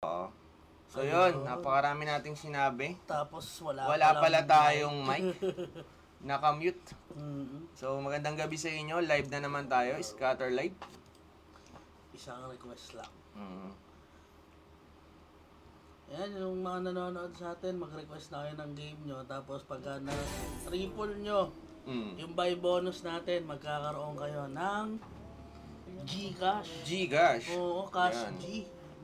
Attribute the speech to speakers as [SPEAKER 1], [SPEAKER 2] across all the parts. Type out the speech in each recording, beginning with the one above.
[SPEAKER 1] Oo. So yun, napakarami nating sinabi.
[SPEAKER 2] Tapos
[SPEAKER 1] Wala
[SPEAKER 2] palang
[SPEAKER 1] pala
[SPEAKER 2] mic.
[SPEAKER 1] tayong mic. Naka-mute.
[SPEAKER 2] Mm-mm.
[SPEAKER 1] So magandang gabi sa inyo. Live na naman tayo. Scatter Live.
[SPEAKER 2] Isang request lang.
[SPEAKER 1] Mm.
[SPEAKER 2] Ayan, yung mga nanonood sa atin, mag-request na kayo ng game nyo. Tapos pagka na-triple nyo, yung buy bonus natin, magkakaroon kayo ng Gcash.
[SPEAKER 1] Gcash.
[SPEAKER 2] Oo, Cash
[SPEAKER 1] Ayan.
[SPEAKER 2] G.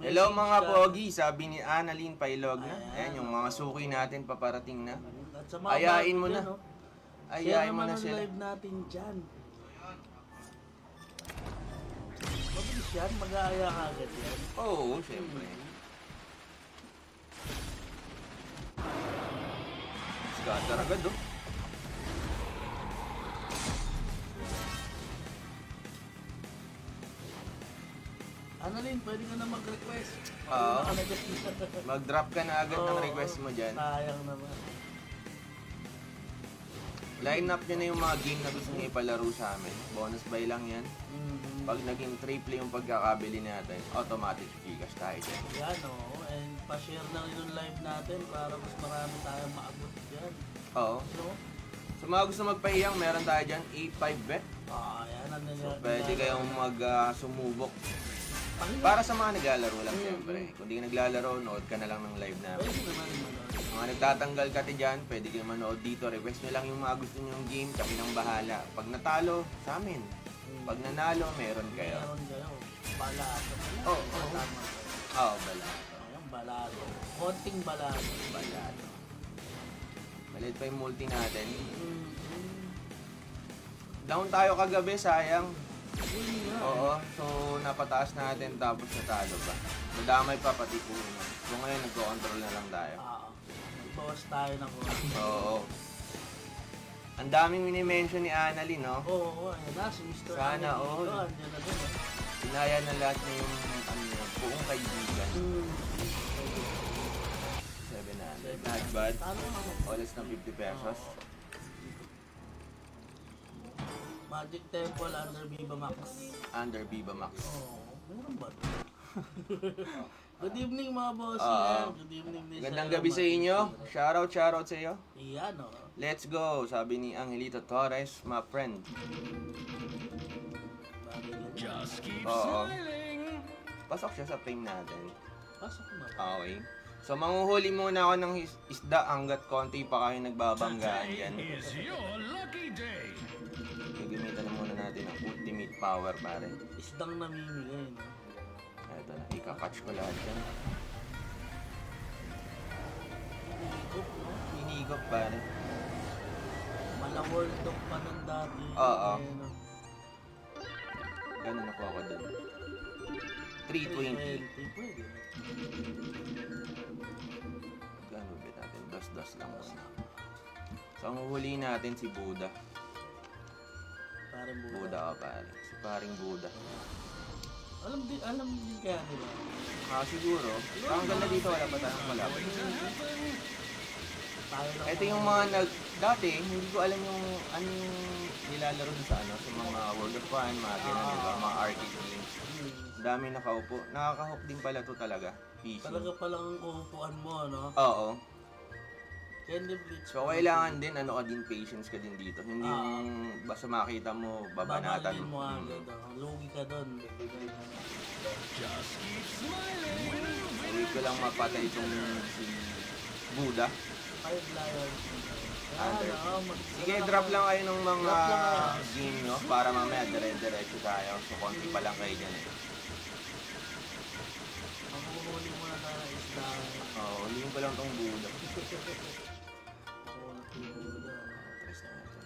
[SPEAKER 1] Hello
[SPEAKER 2] Message
[SPEAKER 1] mga
[SPEAKER 2] ka.
[SPEAKER 1] pogi, sabi ni Annalyn Pailog na.
[SPEAKER 2] Ayan.
[SPEAKER 1] Ayan, yung mga suki natin paparating na.
[SPEAKER 2] At sa mga
[SPEAKER 1] Ayain
[SPEAKER 2] bago
[SPEAKER 1] mo na.
[SPEAKER 2] dyan, oh,
[SPEAKER 1] Ayain
[SPEAKER 2] share
[SPEAKER 1] mo
[SPEAKER 2] naman
[SPEAKER 1] na
[SPEAKER 2] ang
[SPEAKER 1] sila.
[SPEAKER 2] live natin dyan. Mabilis yan, mag-aaya ka agad yan.
[SPEAKER 1] Oo, syempre. Scatter agad oh.
[SPEAKER 2] Annalyn, pwede ka na mag-request.
[SPEAKER 1] Oo.
[SPEAKER 2] Naka-request.
[SPEAKER 1] Mag-drop ka na agad ng
[SPEAKER 2] Oo,
[SPEAKER 1] request mo dyan.
[SPEAKER 2] sayang naman.
[SPEAKER 1] Line up nyo na yung mga game na gusto nyo ipalaro sa amin. Bonus buy lang yan.
[SPEAKER 2] Mm-hmm.
[SPEAKER 1] Pag naging triple yung pagkakabili natin, automatic Gcash tayo dyan.
[SPEAKER 2] Yan o. And pa-share na rin yung live natin para mas marami tayong maabot yan.
[SPEAKER 1] Oo.
[SPEAKER 2] So,
[SPEAKER 1] Sa mga gusto magpahiyang, meron tayo dyan, 8-5bet.
[SPEAKER 2] yan ang
[SPEAKER 1] So, pwede kayong sumubok.
[SPEAKER 2] Pakinggan.
[SPEAKER 1] Para sa mga naglalaro lang, siyempre. Kung di ka naglalaro, nood ka na lang ng live namin.
[SPEAKER 2] Pwede naman manood.
[SPEAKER 1] Mga nagtatanggal kati dyan, pwede kayo manood dito. Request nyo lang yung mga gusto nyo yung game, kami nang bahala. Pag natalo, sa amin. Pag nanalo, meron kayo.
[SPEAKER 2] Meron kayo. Balado.
[SPEAKER 1] Oo.
[SPEAKER 2] Tama.
[SPEAKER 1] Oo, balado.
[SPEAKER 2] Ayan, balado. Konting balado.
[SPEAKER 1] Balado. Maliit pa yung multi natin. Down tayo kagabi, sayang.
[SPEAKER 2] Yun nga.
[SPEAKER 1] Oo, so napataas natin tapos natalo pa. Nadamay pa pati po. So ngayon nagko-control na lang tayo.
[SPEAKER 2] Nagbawas tayo ng kuha.
[SPEAKER 1] Oo. Ang daming mini-mention ni Annalyn, no?
[SPEAKER 2] Oo, ayan na. Si Mr.
[SPEAKER 1] Sana
[SPEAKER 2] Annalyn
[SPEAKER 1] all.
[SPEAKER 2] dito, andyan na din.
[SPEAKER 1] Sinaya na lahat na yung buong kaibigan. 700. Not bad.
[SPEAKER 2] Talo naman.
[SPEAKER 1] Olas ng 50 pesos.
[SPEAKER 2] Magic Temple under Viva Max.
[SPEAKER 1] Under Viva Max.
[SPEAKER 2] Meron ba? Good evening mga boss. Good evening din
[SPEAKER 1] Gandang gabi sa inyo. Shoutout sa iyo.
[SPEAKER 2] Iyan o.
[SPEAKER 1] Let's go, sabi ni Angelito Torres, my friend.
[SPEAKER 3] Just keep
[SPEAKER 1] Oo.
[SPEAKER 3] smiling.
[SPEAKER 1] Pasok siya sa frame natin.
[SPEAKER 2] Pasok na.
[SPEAKER 1] Okay. So, manguhuli muna ako ng isda hanggat konti pa kayo nagbabanggaan
[SPEAKER 3] Today
[SPEAKER 1] dyan.
[SPEAKER 3] is your lucky day.
[SPEAKER 1] Gagamitan na muna natin ang ultimate power, pare.
[SPEAKER 2] Isdang namimigay, no?
[SPEAKER 1] Ito na, ikakatch ko lahat yan.
[SPEAKER 2] Ikot, no?
[SPEAKER 1] Inigop, pare.
[SPEAKER 2] Mala-world dog pa ng dati.
[SPEAKER 1] Oo.
[SPEAKER 2] Eh, no?
[SPEAKER 1] Ganun ako dun. 320.
[SPEAKER 2] 320, pwede.
[SPEAKER 1] Gano'n ba natin? Dos-dos lang muna. So, ang huhulihin natin si Buddha.
[SPEAKER 2] Parang buka.
[SPEAKER 1] Buddha ka, pare. Si paring Buddha.
[SPEAKER 2] Alam din kaya nila.
[SPEAKER 1] Siguro. Ang ganda dito, wala pa tayong kalaban.
[SPEAKER 2] Tayo lang.
[SPEAKER 1] Ito yung mga dati, hindi ko alam yung ano yung nilalaro sa sa mga World of Fun, mga ganun, diba? Mga arcade games. Dami nakaupo. Nakaka-hook din pala to talaga. PC.
[SPEAKER 2] Talaga palang uupuan mo, no?
[SPEAKER 1] Oo.
[SPEAKER 2] Candy Blitz.
[SPEAKER 1] So, kailangan din, patience ka din dito. Hindi yung basta makita mo, babanatan
[SPEAKER 2] Babalin mo
[SPEAKER 1] mo.
[SPEAKER 2] agad, oh. Lugi ka doon. Bibigay ka na.
[SPEAKER 3] Just keep smiling.
[SPEAKER 1] Huwag ko lang mapatay itong si Buddha.
[SPEAKER 2] 5 lions.
[SPEAKER 1] Under.
[SPEAKER 2] Ano,
[SPEAKER 1] Sige, drop lang kayo ng mga
[SPEAKER 2] Drop lang kayo.
[SPEAKER 1] game nyo para mamaya dire-diretso tayo. So, konti pa lang kayo dyan eh.
[SPEAKER 2] Makuhuli mo na tayo ng isda.
[SPEAKER 1] Oo, huliin ko lang tong Buddha.
[SPEAKER 2] Makuhuli ko yung buda.
[SPEAKER 1] Press na natin.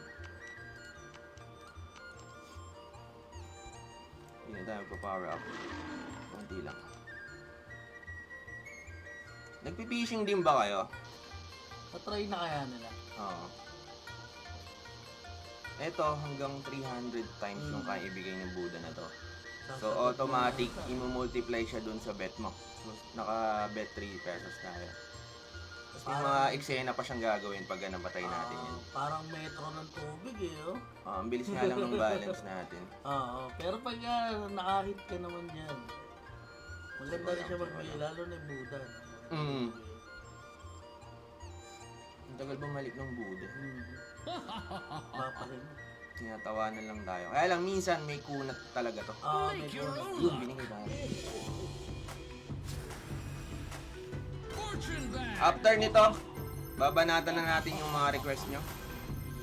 [SPEAKER 1] Hindi na tayo magpa-power up. Konti lang. Nagpi-fishing din ba kayo?
[SPEAKER 2] Patry na kaya nila.
[SPEAKER 1] Oo. Ito, hanggang 300 times yung kaya ibigay ng Buddha na to. So, automatic, imumultiply siya dun sa bet mo. So, naka-bet 3 pesos tayo. Tapos may mga eksena pa siyang gagawin pag napatay natin yun.
[SPEAKER 2] Parang metro ng tubig eh, oh.
[SPEAKER 1] Ang bilis nga lang ng balance natin.
[SPEAKER 2] Oo, pero pag nakahit ka naman yan, Maganda rin siya magbigay, lalo na yung Buda. No?
[SPEAKER 1] Mm. Ang tagal bumalik ng Buda.
[SPEAKER 2] Papakin mo.
[SPEAKER 1] Tinatawanan lang tayo. Kaya lang, minsan may kunat talaga to.
[SPEAKER 2] May
[SPEAKER 3] Make your
[SPEAKER 2] kunat.
[SPEAKER 3] own
[SPEAKER 1] Yun,
[SPEAKER 3] luck.
[SPEAKER 1] binigay tayo.
[SPEAKER 3] Fortune bag.
[SPEAKER 1] After nito, babanatan na natin yung mga request nyo.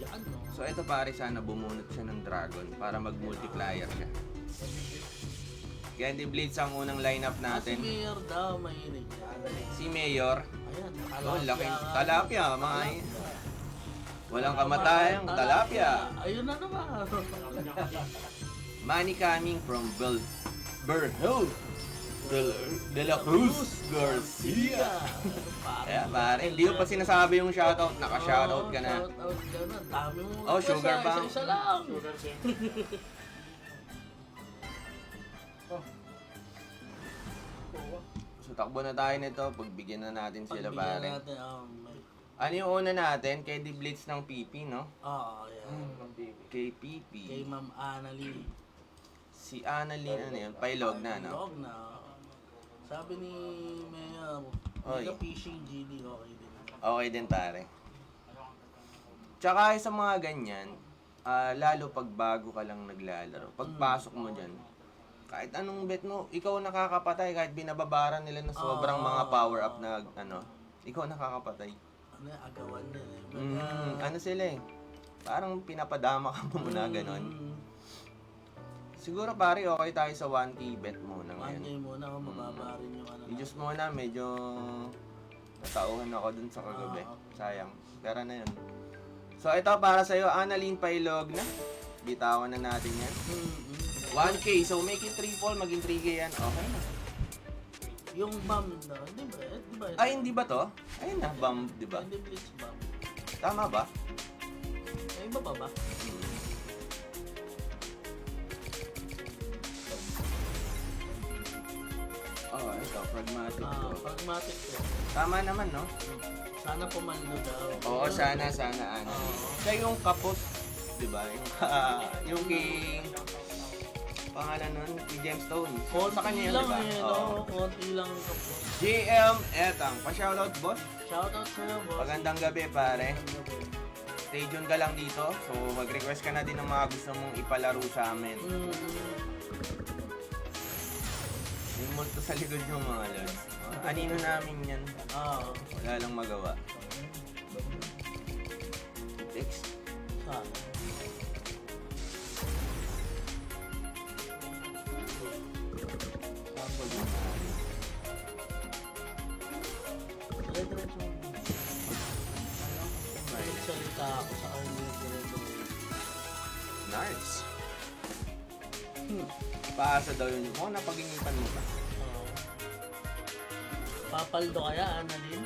[SPEAKER 2] Yan, no?
[SPEAKER 1] So ito pare, sana bumunot siya ng dragon para mag-multiplier siya. Candy Blades ang unang lineup
[SPEAKER 2] Si
[SPEAKER 1] natin.
[SPEAKER 2] Mayor daw, mahilig.
[SPEAKER 1] Si Mayor.
[SPEAKER 2] Ayan,
[SPEAKER 1] Oh, laking
[SPEAKER 2] ka.
[SPEAKER 1] talapia, mga walang kamatayang talapia.
[SPEAKER 2] Ayun na naman.
[SPEAKER 1] Money coming from Berhel de la Cruz Garcia. Kaya pare, hindi mo pa sinasabi yung shoutout, naka-shoutout ka na.
[SPEAKER 2] Shoutout ka na. Dami mo.
[SPEAKER 1] Oh, sugar
[SPEAKER 2] request,
[SPEAKER 1] bomb.
[SPEAKER 2] Isa lang.
[SPEAKER 1] So takbo na tayo nito, pagbigyan na natin sila
[SPEAKER 2] Pagbigyan
[SPEAKER 1] pare.
[SPEAKER 2] natin,
[SPEAKER 1] Ano yung una natin? Candy Blades ng PP, no?
[SPEAKER 2] yan.
[SPEAKER 1] Kay PP.
[SPEAKER 2] Kay Ma'am Annalie.
[SPEAKER 1] Si Annalyn, ano yun? Pailog na, no?
[SPEAKER 2] Dog na. Sabi ni Mayor,
[SPEAKER 1] Oy.
[SPEAKER 2] Mega Fishing GD, okay din.
[SPEAKER 1] Okay din pare. Tsaka sa mga ganyan, lalo pag bago ka lang naglalaro, pagpasok mo dyan, kahit anong bet mo, ikaw nakakapatay kahit binababaran nila na sobrang mga power up na ano, ikaw nakakapatay.
[SPEAKER 2] Ano yung agawan nila
[SPEAKER 1] Ano sila eh, parang pinapadama ka mo muna ganon. Siguro pare, okay tayo sa 1K bet muna
[SPEAKER 2] One
[SPEAKER 1] ngayon.
[SPEAKER 2] game muna, mababa rin yung ano.
[SPEAKER 1] I-juice muna, medyo natauhan ako dun sa kagabi. Sayang. Pero na yun. So ito para sa'yo, Annalyn Pailog na. Bitawan na natin yan. 1K, so make it triple, maging 3K yan. Okay na.
[SPEAKER 2] Yung bomb na, di ba? Di ba?
[SPEAKER 1] Ay, hindi ba to? Ayun na, bomb, di ba?
[SPEAKER 2] Hindi blitz bomb.
[SPEAKER 1] Tama ba?
[SPEAKER 2] Ay, iba pa ba?
[SPEAKER 1] Oh, ito, pragmatic to.
[SPEAKER 2] Pragmatic to.
[SPEAKER 1] Tama naman, no?
[SPEAKER 2] Sana pumalo daw.
[SPEAKER 1] Oo, sana, ano. Siya yung kapot, di ba? Yung king... Pangalan nun, si Gemstone.
[SPEAKER 2] Konti
[SPEAKER 1] Sa kanya yun,
[SPEAKER 2] lang
[SPEAKER 1] di ba?
[SPEAKER 2] eh,
[SPEAKER 1] Oo.
[SPEAKER 2] no? Konti lang yung kapos.
[SPEAKER 1] GM Etang, pa-shoutout boss.
[SPEAKER 2] Shoutout sa'yo, boss.
[SPEAKER 1] Magandang gabi pare. Stay tuned ka lang dito. So mag-request ka na din ng mga gusto mong ipalaro sa amin. May multo sa likod yung mga lods. Anino namin yan. Wala lang magawa. Text.
[SPEAKER 2] Sana.
[SPEAKER 1] Sample mo na.
[SPEAKER 2] Dire-diretso mo. Salita ako sa kanya. Dire-diretso.
[SPEAKER 1] Nice. Paasa daw yun. Oh, napag-inipan mo pa.
[SPEAKER 2] Papaldo kaya, Annalyn?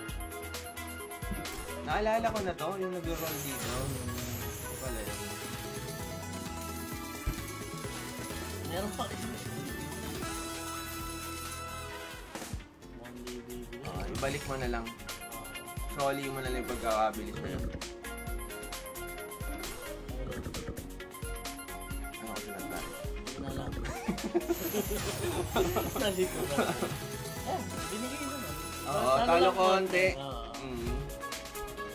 [SPEAKER 1] Naalala ko na to, yung nag-roll dito. Ito pala yun.
[SPEAKER 2] Meron pa isa. One day, baby.
[SPEAKER 1] Ibalik mo na lang. Soli mo na lang yung pagkakabilis mo yun. Ano ko sinanda?
[SPEAKER 2] Na lang. Nalito na. Binigay naman.
[SPEAKER 1] Oo, talo konti.
[SPEAKER 2] Oo.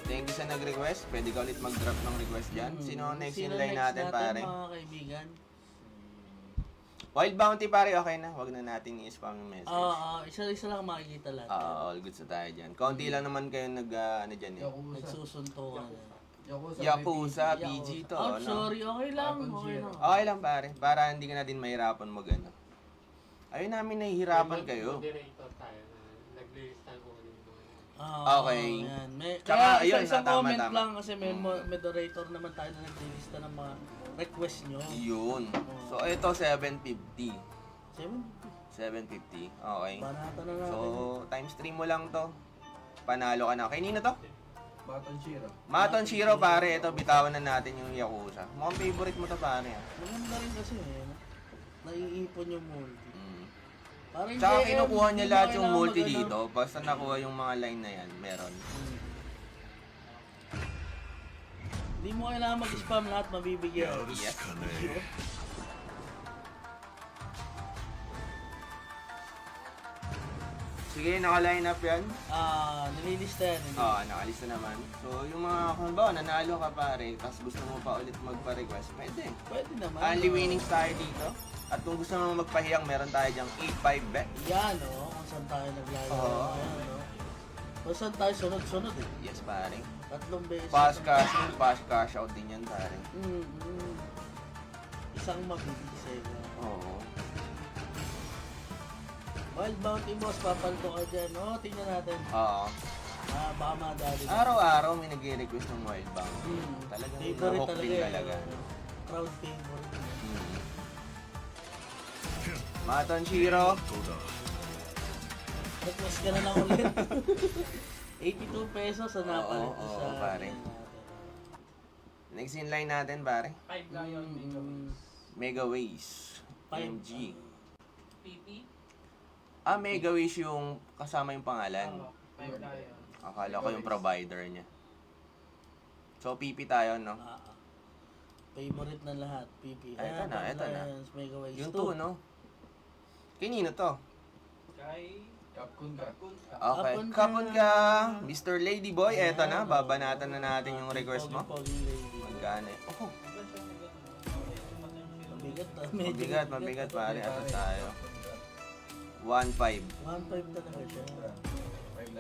[SPEAKER 1] Thank you sa nag-request. Pwede ka ulit mag-drop ng request dyan. Sino next in
[SPEAKER 2] Sino
[SPEAKER 1] line natin, pare?
[SPEAKER 2] mga kaibigan?
[SPEAKER 1] Wild Bounty, pare, okay na. Huwag na natin i-spam yung message.
[SPEAKER 2] Isa-isa lang makikita lahat.
[SPEAKER 1] All good sa tayo dyan. Konti lang naman kayo ano dyan eh.
[SPEAKER 2] Nagsusuntukan.
[SPEAKER 1] Yakuza, PG to.
[SPEAKER 2] Oh,
[SPEAKER 1] no?
[SPEAKER 2] sorry. Okay lang. Okay lang.
[SPEAKER 1] Okay lang, pare. Para hindi ka na din mahirapan mag ano. Ayun namin nahihirapan kayo.
[SPEAKER 4] Moderator tayo na naglilista ko ano yung mga
[SPEAKER 1] Okay.
[SPEAKER 2] Yan.
[SPEAKER 1] Tsaka,
[SPEAKER 2] Kaya
[SPEAKER 1] ayun,
[SPEAKER 2] isang
[SPEAKER 1] tama,
[SPEAKER 2] comment
[SPEAKER 1] tama.
[SPEAKER 2] lang kasi may moderator naman tayo na naglilista ng mga request nyo.
[SPEAKER 1] Yun. So, ito 750. 750. Okay.
[SPEAKER 2] Banata na natin.
[SPEAKER 1] So, times 3 mo lang to. Panalo ka na. Kanina to?
[SPEAKER 5] Baton Shiro.
[SPEAKER 1] Maton Shiro, pare. Ito, bitawan na natin yung Yakuza. Mukhang favorite mo to, pare.
[SPEAKER 2] Maganda rin kasi naiipon yung multi. Parang
[SPEAKER 1] Tsaka
[SPEAKER 2] JM,
[SPEAKER 1] kinukuha niya
[SPEAKER 2] hindi
[SPEAKER 1] lahat
[SPEAKER 2] mo
[SPEAKER 1] yung
[SPEAKER 2] kailangan
[SPEAKER 1] multi
[SPEAKER 2] mag-ano.
[SPEAKER 1] dito. Basta nakuha yung mga line na yan, meron.
[SPEAKER 2] Hindi mo kailangan mag-spam lahat mabibigyan.
[SPEAKER 1] Yes. Sige, naka-line up yan.
[SPEAKER 2] Nililista yan.
[SPEAKER 1] Oo, nakalista naman. So, yung mga kung nanalo ka pare, tapos gusto mo pa ulit magpa-request, pwede.
[SPEAKER 2] Pwede naman.
[SPEAKER 1] Only winnings tayo dito. At kung gusto mo magpahiyang, meron tayo dyang 8-5 bet.
[SPEAKER 2] Yan, kung saan tayo naglalaro.
[SPEAKER 1] Oo.
[SPEAKER 2] Ayan, kung saan tayo sunod-sunod eh.
[SPEAKER 1] Yes, pare.
[SPEAKER 2] 3 beses.
[SPEAKER 1] Fast cash out din yan, pare.
[SPEAKER 2] Isang mabilis eh.
[SPEAKER 1] Oo.
[SPEAKER 2] Wild Bounty Boss, papalto ka dyan. Tingnan natin.
[SPEAKER 1] Oo.
[SPEAKER 2] Baka madali.
[SPEAKER 1] Araw-araw may nag-request ng Wild Bank. Talagang
[SPEAKER 2] Favorite
[SPEAKER 1] na-hook
[SPEAKER 2] talaga
[SPEAKER 1] din
[SPEAKER 2] eh.
[SPEAKER 1] talaga.
[SPEAKER 2] Crowd favorite.
[SPEAKER 1] Maton Shiro.
[SPEAKER 2] Request ka na lang ulit. 82 pesos sa napalit ko
[SPEAKER 1] Oo,
[SPEAKER 2] sa...
[SPEAKER 1] pare. Next in line natin, pare.
[SPEAKER 4] 5 Lion
[SPEAKER 1] Megaways.
[SPEAKER 2] Five.
[SPEAKER 1] MG.
[SPEAKER 4] PP.
[SPEAKER 1] Megaways yung kasama yung pangalan.
[SPEAKER 4] 5 Lion.
[SPEAKER 1] Akala ko yung provider niya. So, PP tayo, no?
[SPEAKER 2] Favorite na lahat, PP.
[SPEAKER 1] Eto na, eto na.
[SPEAKER 2] Megaways
[SPEAKER 1] Yung
[SPEAKER 2] 2.
[SPEAKER 1] 2, no? Kanino to?
[SPEAKER 4] Kay Kapkun.
[SPEAKER 1] Okay. Kapon ka, Mr. Ladyboy. Eto na, babanatan na natin yung request mo.
[SPEAKER 2] Pogi lady.
[SPEAKER 1] Magkano eh? Oh,
[SPEAKER 2] Mabigat na. Medyo
[SPEAKER 1] mabigat pare. Ato tayo. 1.5.
[SPEAKER 2] 1.5 talaga siya.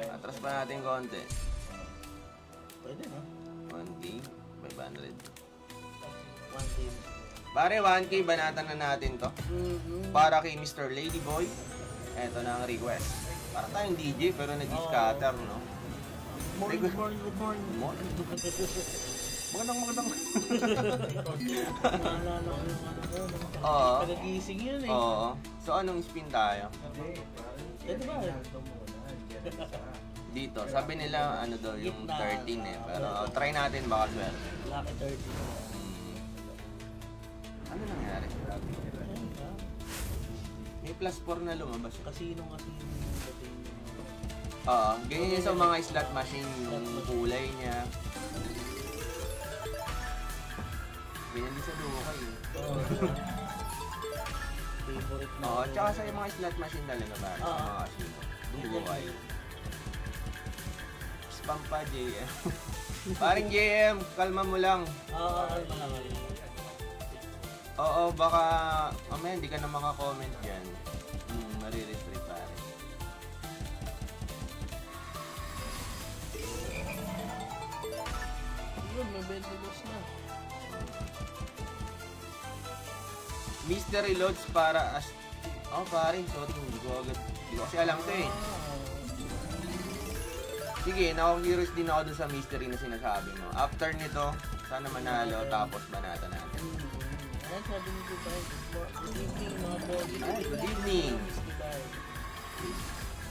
[SPEAKER 1] Atras pa natin konti.
[SPEAKER 2] Pwede na.
[SPEAKER 1] 1K, 500.
[SPEAKER 2] 1 game.
[SPEAKER 1] Pare, 1K, banatan na natin to. Para kay Mr. Ladyboy. Eto na ang request. Para tayong DJ pero nag-scatter, no?
[SPEAKER 2] Morning, morning, good morning.
[SPEAKER 1] Morning. Magandang.
[SPEAKER 2] Naalala ko yung ano ko.
[SPEAKER 1] Oo.
[SPEAKER 2] Pag-gising yun eh.
[SPEAKER 1] Oo. So, anong spin tayo?
[SPEAKER 2] Ito ba?
[SPEAKER 1] Dito. Sabi nila, ano daw, yung
[SPEAKER 2] Gitna.
[SPEAKER 1] 13 eh. Pero try natin, baka swerte.
[SPEAKER 2] Lucky 30.
[SPEAKER 1] Ano nangyari?
[SPEAKER 2] Ayun ba?
[SPEAKER 1] May plus 4 na lumabas.
[SPEAKER 2] Casino.
[SPEAKER 1] Oo. Ganyan yun sa mga slot machine, yung kulay niya. Ganyan din sa Dukay eh.
[SPEAKER 2] Oo. Favorite na.
[SPEAKER 1] Oo, tsaka sa mga slot machine talaga ba? Sa
[SPEAKER 2] Oo.
[SPEAKER 1] mga casino. Dukay. Spam pa, JM. Paring JM, kalma mo lang.
[SPEAKER 2] Oo, kalma lang.
[SPEAKER 1] Oo, baka mamaya hindi ka na makakomment dyan. Marirestrict pare.
[SPEAKER 2] Yun, may 20 loss na.
[SPEAKER 1] Mystery loads para as... Oh, pare, sorry, hindi ko agad. Hindi ko kasi alam to eh. Sige, nakakurious din ako dun sa mystery na sinasabi mo. After nito, sana manalo, tapos banata natin.
[SPEAKER 2] Ayan, sabi ni Dubai. Good evening, mga pogi.
[SPEAKER 1] Ay, good evening.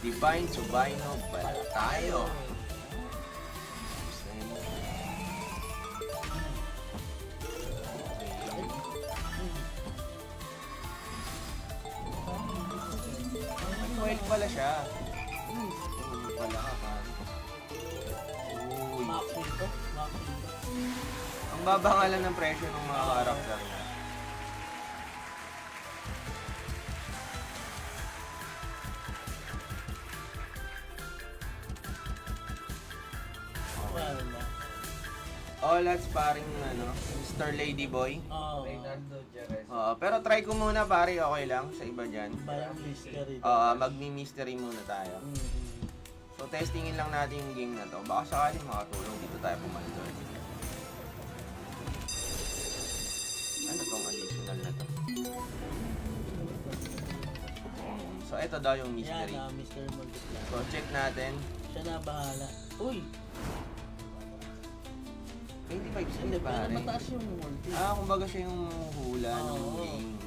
[SPEAKER 1] Divine Subino, bala tayo. Wild pala siya. Wala ka pare. Uy.
[SPEAKER 2] Maxwell to.
[SPEAKER 1] Ang baba nga lang ng presyo ng mga karakter niya.
[SPEAKER 2] Wala.
[SPEAKER 1] All that's paring Mr. Ladyboy.
[SPEAKER 2] Oo.
[SPEAKER 1] Pero try ko muna pare, okay lang sa iba dyan.
[SPEAKER 2] Bayang mystery.
[SPEAKER 1] Magmi-mystery muna tayo. So testingin lang natin yung game na to. Baka sakaling makatulong dito tayo pumalito. Ano tong additional na to? So ito daw yung mystery.
[SPEAKER 2] Yan, Mr. Multiply.
[SPEAKER 1] So check natin.
[SPEAKER 2] Siya na bahala. Uy!
[SPEAKER 1] 25
[SPEAKER 2] Hindi,
[SPEAKER 1] cents
[SPEAKER 2] pero
[SPEAKER 1] pare.
[SPEAKER 2] mataas yung multi.
[SPEAKER 1] Kumbaga siya yung hula ng
[SPEAKER 2] Oo.
[SPEAKER 1] game.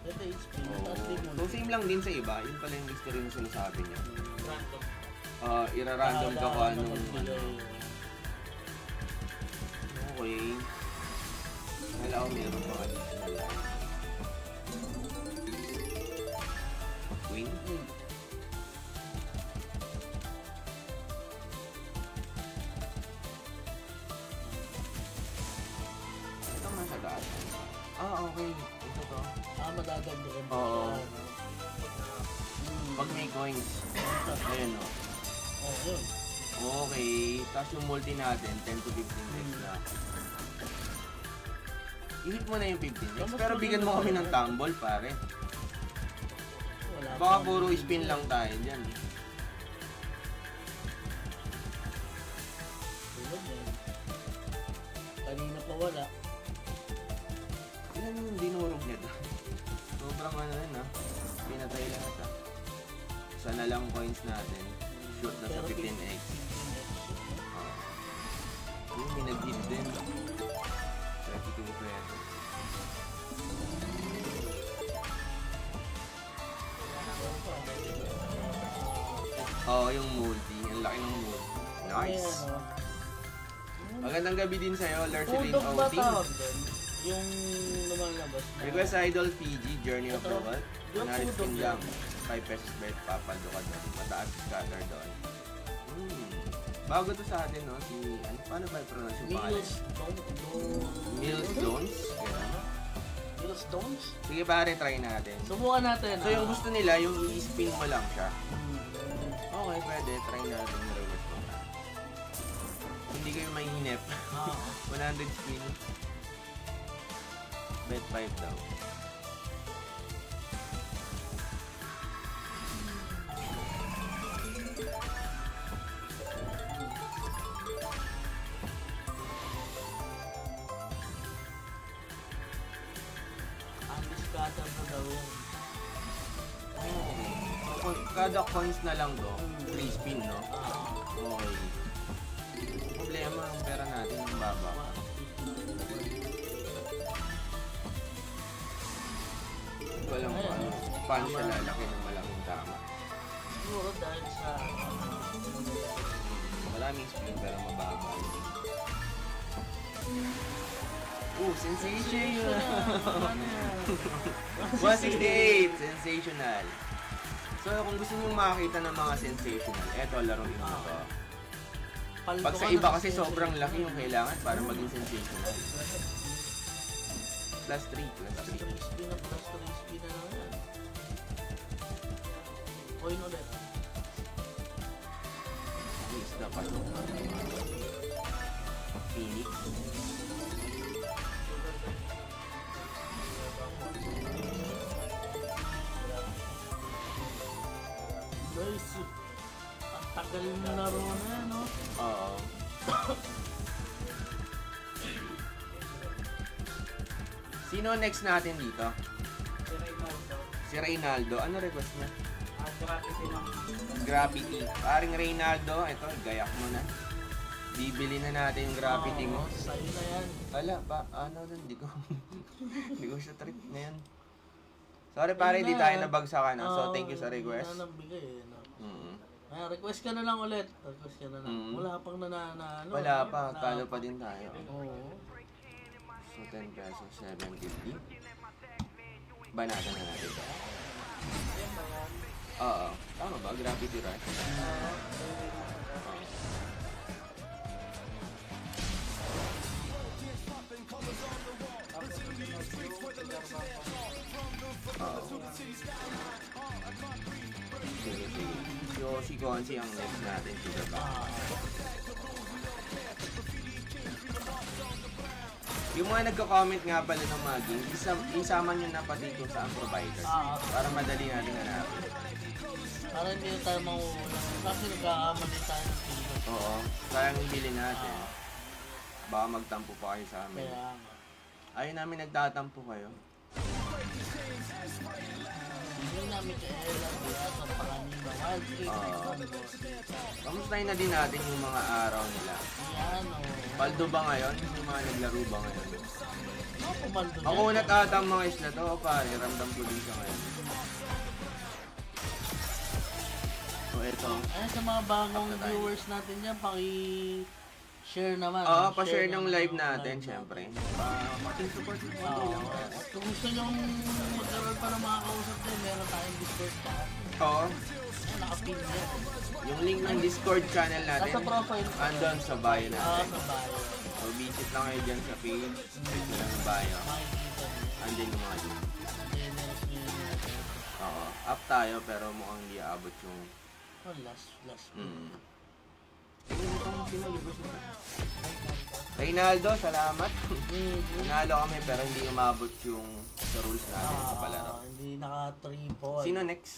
[SPEAKER 2] Ito HP, mataas din
[SPEAKER 1] So
[SPEAKER 2] multi.
[SPEAKER 1] same lang din sa iba. Yun pala yung mystery na sinasabi niya.
[SPEAKER 4] Random.
[SPEAKER 1] Ira-random ka kung anong
[SPEAKER 2] magbigay.
[SPEAKER 1] Okay. Wala ko meron pang additional lang. Queen? Ito man sa taas. Okay. Ito to.
[SPEAKER 2] Madadagdagan pa
[SPEAKER 1] Oo.
[SPEAKER 2] siya.
[SPEAKER 1] Pag may coins. Ayan o.
[SPEAKER 2] Oh, yun.
[SPEAKER 1] Okay. Tapos yung multi natin, 10 to 15 extra. I-hit mo na yung 15 pero bigyan mo kami ng tumble, pare.
[SPEAKER 2] Wala
[SPEAKER 1] Baka
[SPEAKER 2] pa.
[SPEAKER 1] puro spin lang tayo dyan.
[SPEAKER 2] Tulad yan. Kanina pa wala.
[SPEAKER 1] Ilan yung dinurog niya doon? Sobrang ano yun ha. Pinatay lahat ha. Isa na lang coins natin. Shoot na sa 15x. Yung may nag-hit din. 32 pesos. Oo, yung multi. Ang laki ng multi. Nice.
[SPEAKER 2] Ayan, oh.
[SPEAKER 1] Magandang gabi din sa'yo, Lurseline
[SPEAKER 2] Bulldog ba
[SPEAKER 1] OT.
[SPEAKER 2] tawag doon? Yung lumalabas na.
[SPEAKER 1] Request Idol PG, Journey of the World.
[SPEAKER 2] Yung
[SPEAKER 1] Naris
[SPEAKER 2] bulldog
[SPEAKER 1] Kingdom.
[SPEAKER 2] yan.
[SPEAKER 1] 5 pesos bet, papaldo ka doon. Mataas scatter doon. Bago to sa atin, no? Si, ano, paano ba i-pronounce yung pangalan? Mills Jones. Ganun.
[SPEAKER 2] Mills Stones?
[SPEAKER 1] Sige pare, try natin.
[SPEAKER 2] Subukan natin.
[SPEAKER 1] So yung gusto nila, yung i-spin mo lang siya.
[SPEAKER 2] Hmm.
[SPEAKER 1] Okay, pwede. Try natin yung request mo na. Hindi kayo mahinip.
[SPEAKER 2] Ah.
[SPEAKER 1] 100 spin. Bet 5 daw.
[SPEAKER 2] Undiscussed na daw yan.
[SPEAKER 1] Kada coins na lang do, free spin, no?
[SPEAKER 2] Ah.
[SPEAKER 1] Okay. Problema, ang pera natin yung baba. Hindi ko alam kung ano, paano siya lalaki ng malaking tama.
[SPEAKER 2] Siguro dahil sa...
[SPEAKER 1] Maraming spin pero mababa. Sensational! 168! Sensational! So, kung gusto nyo makakita ng mga sensational, eto, laruin mo to. Pag sa iba kasi sobrang laki yung kailangan para maging sensational. Plus 3, plus 3.
[SPEAKER 2] Spin na plus 3 spin na lang yan. Coin ulit.
[SPEAKER 1] Isda pa ito. Phoenix.
[SPEAKER 2] Guys, ang tagal ng laro na yan, no?
[SPEAKER 1] Oo. Sino next natin dito?
[SPEAKER 4] Si Reynaldo.
[SPEAKER 1] Si Reynaldo. Ano request niya?
[SPEAKER 4] Grabe silang
[SPEAKER 1] Graffiti. Paring Reynaldo, ito, gayak mo na. Bibili na natin yung graffiti mo.
[SPEAKER 2] Oo, sa'yo na yan.
[SPEAKER 1] Wala pa, ano dun, di ko, di ko siya trip na yan. Sorry pare, di tayo nabagsakan. So, thank you sa request.
[SPEAKER 2] Wala nang bigay, no?
[SPEAKER 1] Mm.
[SPEAKER 2] Ayan, request ka na lang ulit. Request ka na lang.
[SPEAKER 1] Mm.
[SPEAKER 2] Wala pang nananalo.
[SPEAKER 1] Wala pa, talo pa din tayo.
[SPEAKER 2] Oo.
[SPEAKER 1] So, 10 pesos, 750. Banatan na natin. Oo. Tama ba? Graffiti rush? Oo. Sige, sige. So, si Consi ang next natin. Sugar back. Yung mga nagko-comment nga pala ng mga game, isama nyo na pati ito sa ang provider. Para madali natin hanapin.
[SPEAKER 2] Para hindi na tayo mauulang. Kasi nagkakamali tayo ng pilo.
[SPEAKER 1] Oo. Sayang yung bili natin. Baka magtampo pa kayo sa amin.
[SPEAKER 2] Kaya nga.
[SPEAKER 1] Ayaw namin nagtatampo kayo.
[SPEAKER 2] Hindi namin kailan kaya sa panganin na wild cake.
[SPEAKER 1] Kamustahin na din natin yung mga araw nila.
[SPEAKER 2] Yan o.
[SPEAKER 1] Paldo ba ngayon? Yung mga naglaro ba ngayon?
[SPEAKER 2] Ano pumaldo
[SPEAKER 1] Ako unat ata ang mga isla to, pare. Ramdam ko din siya ngayon. So, eto.
[SPEAKER 2] Ayan sa mga bagong viewers natin dyan, paki-share naman.
[SPEAKER 1] Oo, pa-share ng
[SPEAKER 2] naman
[SPEAKER 1] live
[SPEAKER 2] yung
[SPEAKER 1] natin,
[SPEAKER 2] live
[SPEAKER 1] syempre. Pati support mo lang.
[SPEAKER 2] At kung gusto nyo magkaroon pa ng mga kausap din, meron tayong Discord pa.
[SPEAKER 1] Oo.
[SPEAKER 2] Ayan, nakapin yan.
[SPEAKER 1] Yung link ng Discord channel natin,
[SPEAKER 2] Nasa profile.
[SPEAKER 1] andun sa bio natin.
[SPEAKER 2] Sa bio.
[SPEAKER 1] So, visit lang kayo dyan sa page. Check nyo lang yung bio.
[SPEAKER 2] Makikita nyo.
[SPEAKER 1] Andyan yung mga link.
[SPEAKER 2] Generous nyo yun.
[SPEAKER 1] Oo. Up tayo pero mukhang hindi aabot yung...
[SPEAKER 2] Oh, last.
[SPEAKER 1] Mm. Reynaldo, salamat. Nanalo kami pero hindi umabot yung sa rules natin sa palaro.
[SPEAKER 2] Hindi naka-triple.
[SPEAKER 1] Sino next?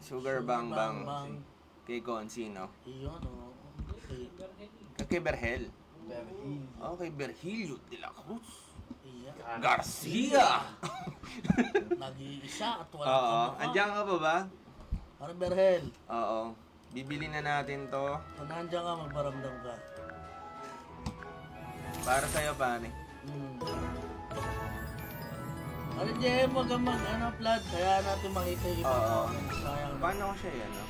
[SPEAKER 1] Sugar Bang Bang. Kay Consino.
[SPEAKER 2] Iyon, oh. Okay.
[SPEAKER 1] Kay Berhel. Okay, Berhilio de la Cruz.
[SPEAKER 2] Iyan.
[SPEAKER 1] Garcia!
[SPEAKER 2] Nag-iisa at wala
[SPEAKER 1] Oo.
[SPEAKER 2] ka mukha.
[SPEAKER 1] Andiyan ka pa ba?
[SPEAKER 2] Parang Berhel.
[SPEAKER 1] Oo. Bibili na natin to.
[SPEAKER 2] Kung nandiyan ka, magparamdam ka.
[SPEAKER 1] Para sa'yo, pare.
[SPEAKER 2] Ano, JM, wag kang Vlad. Kaya natin makita yung ibang
[SPEAKER 1] Oo.
[SPEAKER 2] comments. Sayang na.
[SPEAKER 1] Paano ko siya yan, no?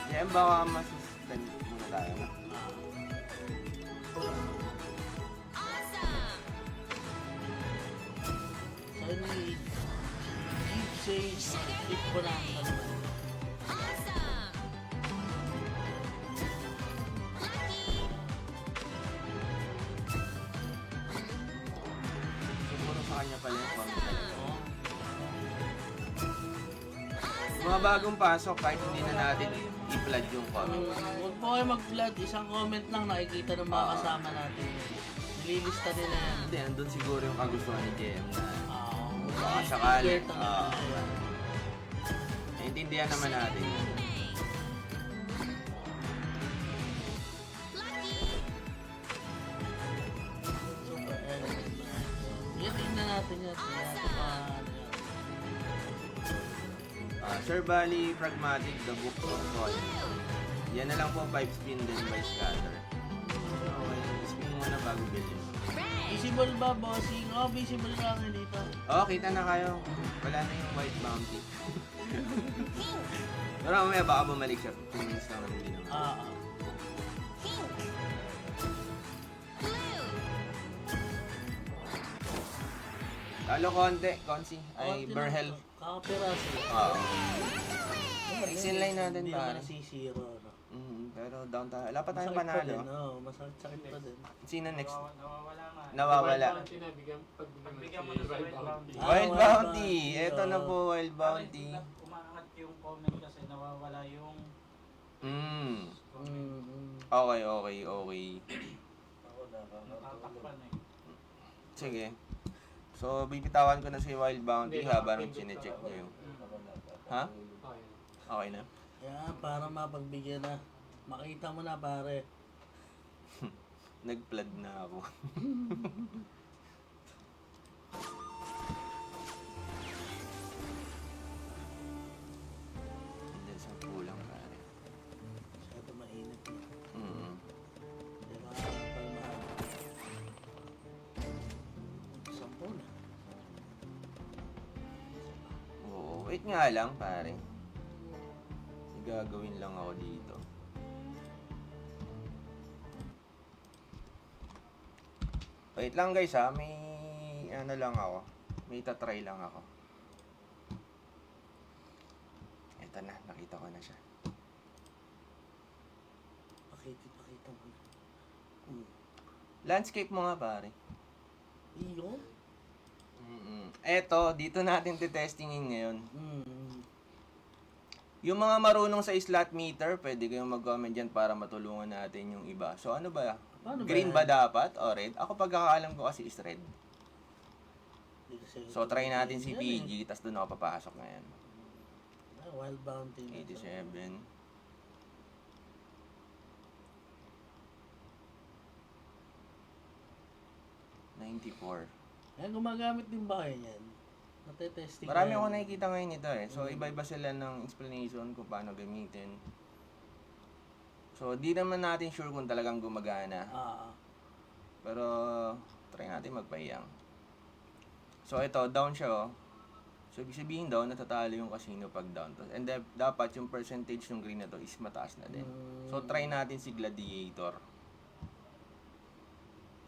[SPEAKER 1] Yan, baka masuspend muna tayo, no?
[SPEAKER 2] So, ni Give says, if ko lang sa naman.
[SPEAKER 1] Siguro sa kanya pala yung comment talaga. Mga bagong pasok, kahit hindi na natin i-flood yung comment.
[SPEAKER 2] Huwag po kayo mag-flood. Isang comment lang nakikita ng mga kasama natin. Nililista nila yan.
[SPEAKER 1] Hindi, andun siguro yung kagustuhan ni JM na baka
[SPEAKER 2] Baka
[SPEAKER 1] sakali. Naintindihan naman natin.
[SPEAKER 2] Super element. Yan, tingnan natin yan. Tingnan natin mga ano yan.
[SPEAKER 1] Sir Bali Pragmatic, The Book of Sol. Yan na lang po 5 spin din by scatter. Okay, spin muna bago bilhin.
[SPEAKER 2] Visible ba, bossing? Oh, visible ka nga dito.
[SPEAKER 1] Oh, kita na kayo. Wala na yung white bounty. Pero mamaya baka bumalik siya. 2 minutes lang naman din naman. Lalo konti, Konsi. Ay, Berhel.
[SPEAKER 2] Kakapiraso.
[SPEAKER 1] Oo. Exit line natin,
[SPEAKER 2] Hindi
[SPEAKER 1] pare.
[SPEAKER 2] naman nasisiro. No?
[SPEAKER 1] Pero down tayo. Wala pa tayong
[SPEAKER 2] Masakit pa
[SPEAKER 1] panalo.
[SPEAKER 2] din, oh. Masakit pa din.
[SPEAKER 1] Sino next?
[SPEAKER 4] Nawawala nga.
[SPEAKER 1] Nawawala.
[SPEAKER 4] Pagbigyan mo na sa Wild Bounty.
[SPEAKER 1] Wild Bounty! Eto na po, Wild Bounty.
[SPEAKER 4] Umaangat yung comment kasi nawawala yung...
[SPEAKER 1] Okay.
[SPEAKER 4] Natatakpan eh.
[SPEAKER 1] Sige. So, bibitawan ko na si Wild Bounty habang chinecheck niyo yung... Ha? Okay na?
[SPEAKER 2] Yan, para mapagbigyan na. Makita mo na, pare.
[SPEAKER 1] Nag-flood na ako. Hindi, 10 lang, pare.
[SPEAKER 2] Masyado mainit na. Diba, palmahan. 10 na.
[SPEAKER 1] Oo, wait nga lang, pare. May gagawin lang ako dito. Wait lang guys ha, may ano lang ako. May tatry lang ako. Eto na, nakita ko na siya.
[SPEAKER 2] Pakita mo na.
[SPEAKER 1] Landscape mo nga pare.
[SPEAKER 2] Iyo?
[SPEAKER 1] Eto, dito natin titestingin ngayon.
[SPEAKER 2] Mm.
[SPEAKER 1] Yung mga marunong sa slot meter, pwede kayong mag-comment dyan para matulungan natin yung iba. So ano ba?
[SPEAKER 2] Paano ba
[SPEAKER 1] Green
[SPEAKER 2] yan?
[SPEAKER 1] ba dapat o red? Ako pagkakaalam ko kasi is red.
[SPEAKER 2] Hindi kasi-
[SPEAKER 1] So try natin si
[SPEAKER 2] Yan
[SPEAKER 1] PG, tas doon ako papasok ngayon.
[SPEAKER 2] Wild Bounty. na to.
[SPEAKER 1] 87.
[SPEAKER 2] Ayan, gumagamit din ba kayo yan? Natetesting
[SPEAKER 1] Marami
[SPEAKER 2] kayo?
[SPEAKER 1] ako nakikita ngayon nito eh. So iba-iba sila ng explanation kung paano gamitin. So di naman natin sure kung talagang gumagana. Pero try natin magpahiyang. So ito, down siya oh. So ibig sabihin daw, natatalo yung casino pag down. And dapat yung percentage ng green na to is mataas na din. So try natin si Gladiator.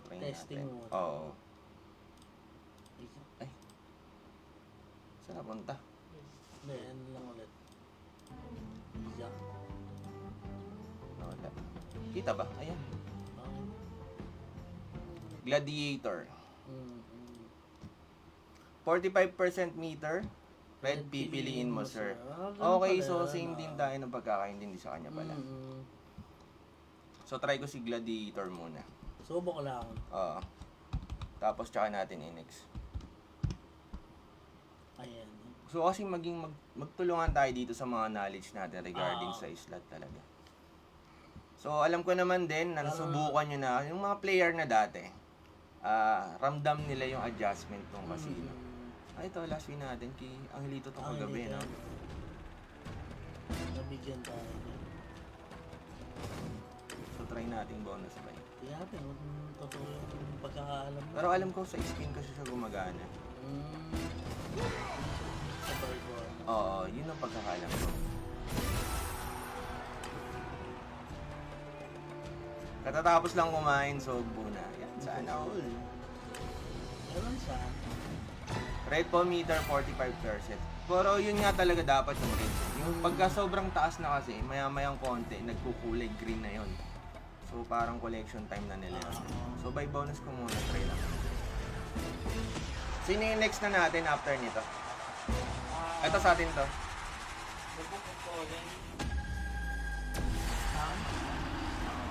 [SPEAKER 1] Try
[SPEAKER 2] Testing
[SPEAKER 1] natin.
[SPEAKER 2] mo.
[SPEAKER 1] Oo. Ay. Saan napunta?
[SPEAKER 2] Hindi, ano lang ulit. Yeah.
[SPEAKER 1] Wala. Kita ba? Ayan.
[SPEAKER 2] Okay.
[SPEAKER 1] Gladiator. 45% meter. Red, pipiliin mo, sir. Okay, so same din tayo ng pagkakaintindi sa kanya pala. So, try ko si Gladiator muna.
[SPEAKER 2] Subok lang.
[SPEAKER 1] Oo. Tapos, tsaka natin i-next.
[SPEAKER 2] Ayan.
[SPEAKER 1] So, kasi magtulungan tayo dito sa mga knowledge natin regarding sa slot talaga. So, alam ko naman din na nasubukan nyo na, yung mga player na dati, ramdam nila yung adjustment ng casino. Ito, last win natin kay Angelito to kagabi, no?
[SPEAKER 2] Nabigyan tayo.
[SPEAKER 1] So, try natin bonus ba yun.
[SPEAKER 2] Kaya natin, totoo yung pagkakaalam mo.
[SPEAKER 1] Pero alam ko sa spin kasi siya gumagana.
[SPEAKER 2] Sa bargon.
[SPEAKER 1] Oo, yun ang pagkakaalam ko. Katatapos lang kumain, so buna. Yan, sana all.
[SPEAKER 2] Meron saan?
[SPEAKER 1] Red po meter, 45%. Pero yun nga talaga dapat yung red. Yung pagka sobrang taas na kasi, maya-mayang konti, nagkukulay green na yun. So parang collection time na nila yun. So by bonus ko muna, try lang. Sino yung next na natin after nito? Ito sa atin to.
[SPEAKER 4] The Book of Fallen.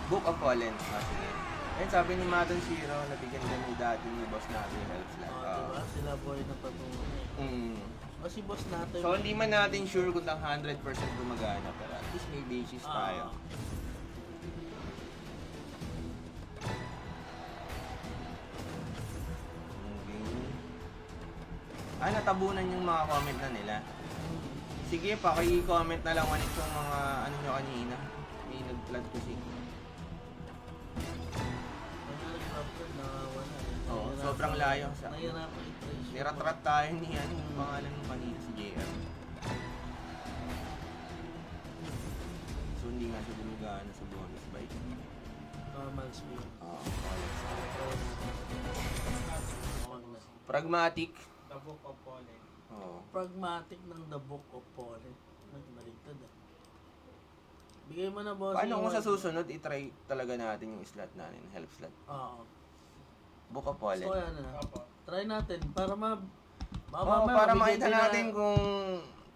[SPEAKER 1] Book of Fallen. Sige. Ayun, sabi ni Madon Zero, nabigyan na ni dati ni boss natin yung help slot.
[SPEAKER 2] Diba? Sila boy na patunay. Kasi boss natin.
[SPEAKER 1] So hindi man natin sure kung lang 100% gumagana, pero at least may basis tayo. Natabunan yung mga comment na nila. Sige, paki-comment na lang ulit yung mga ano nyo kanina. May nag-flood kasi. Oo, sobrang layo.
[SPEAKER 2] Nahirapan i-trace.
[SPEAKER 1] Niratrat tayo ni ano, yung pangalan ng kanina, si JM. So hindi nga siya gumagana sa bonus bike.
[SPEAKER 2] Normal speed.
[SPEAKER 1] Oo, pragmatic.
[SPEAKER 4] The Book of Fallen.
[SPEAKER 1] Oo.
[SPEAKER 2] Pragmatic ng The Book of Fallen. Nagbaligtad ah. Bigay mo na boss.
[SPEAKER 1] Paano kung sa susunod, itry talaga natin yung slot natin, help slot.
[SPEAKER 2] Oo.
[SPEAKER 1] Book of Fallen.
[SPEAKER 2] So yan na.
[SPEAKER 4] Opo.
[SPEAKER 2] Try natin para
[SPEAKER 1] Para
[SPEAKER 2] mabigyan
[SPEAKER 1] makita
[SPEAKER 2] din
[SPEAKER 1] natin kung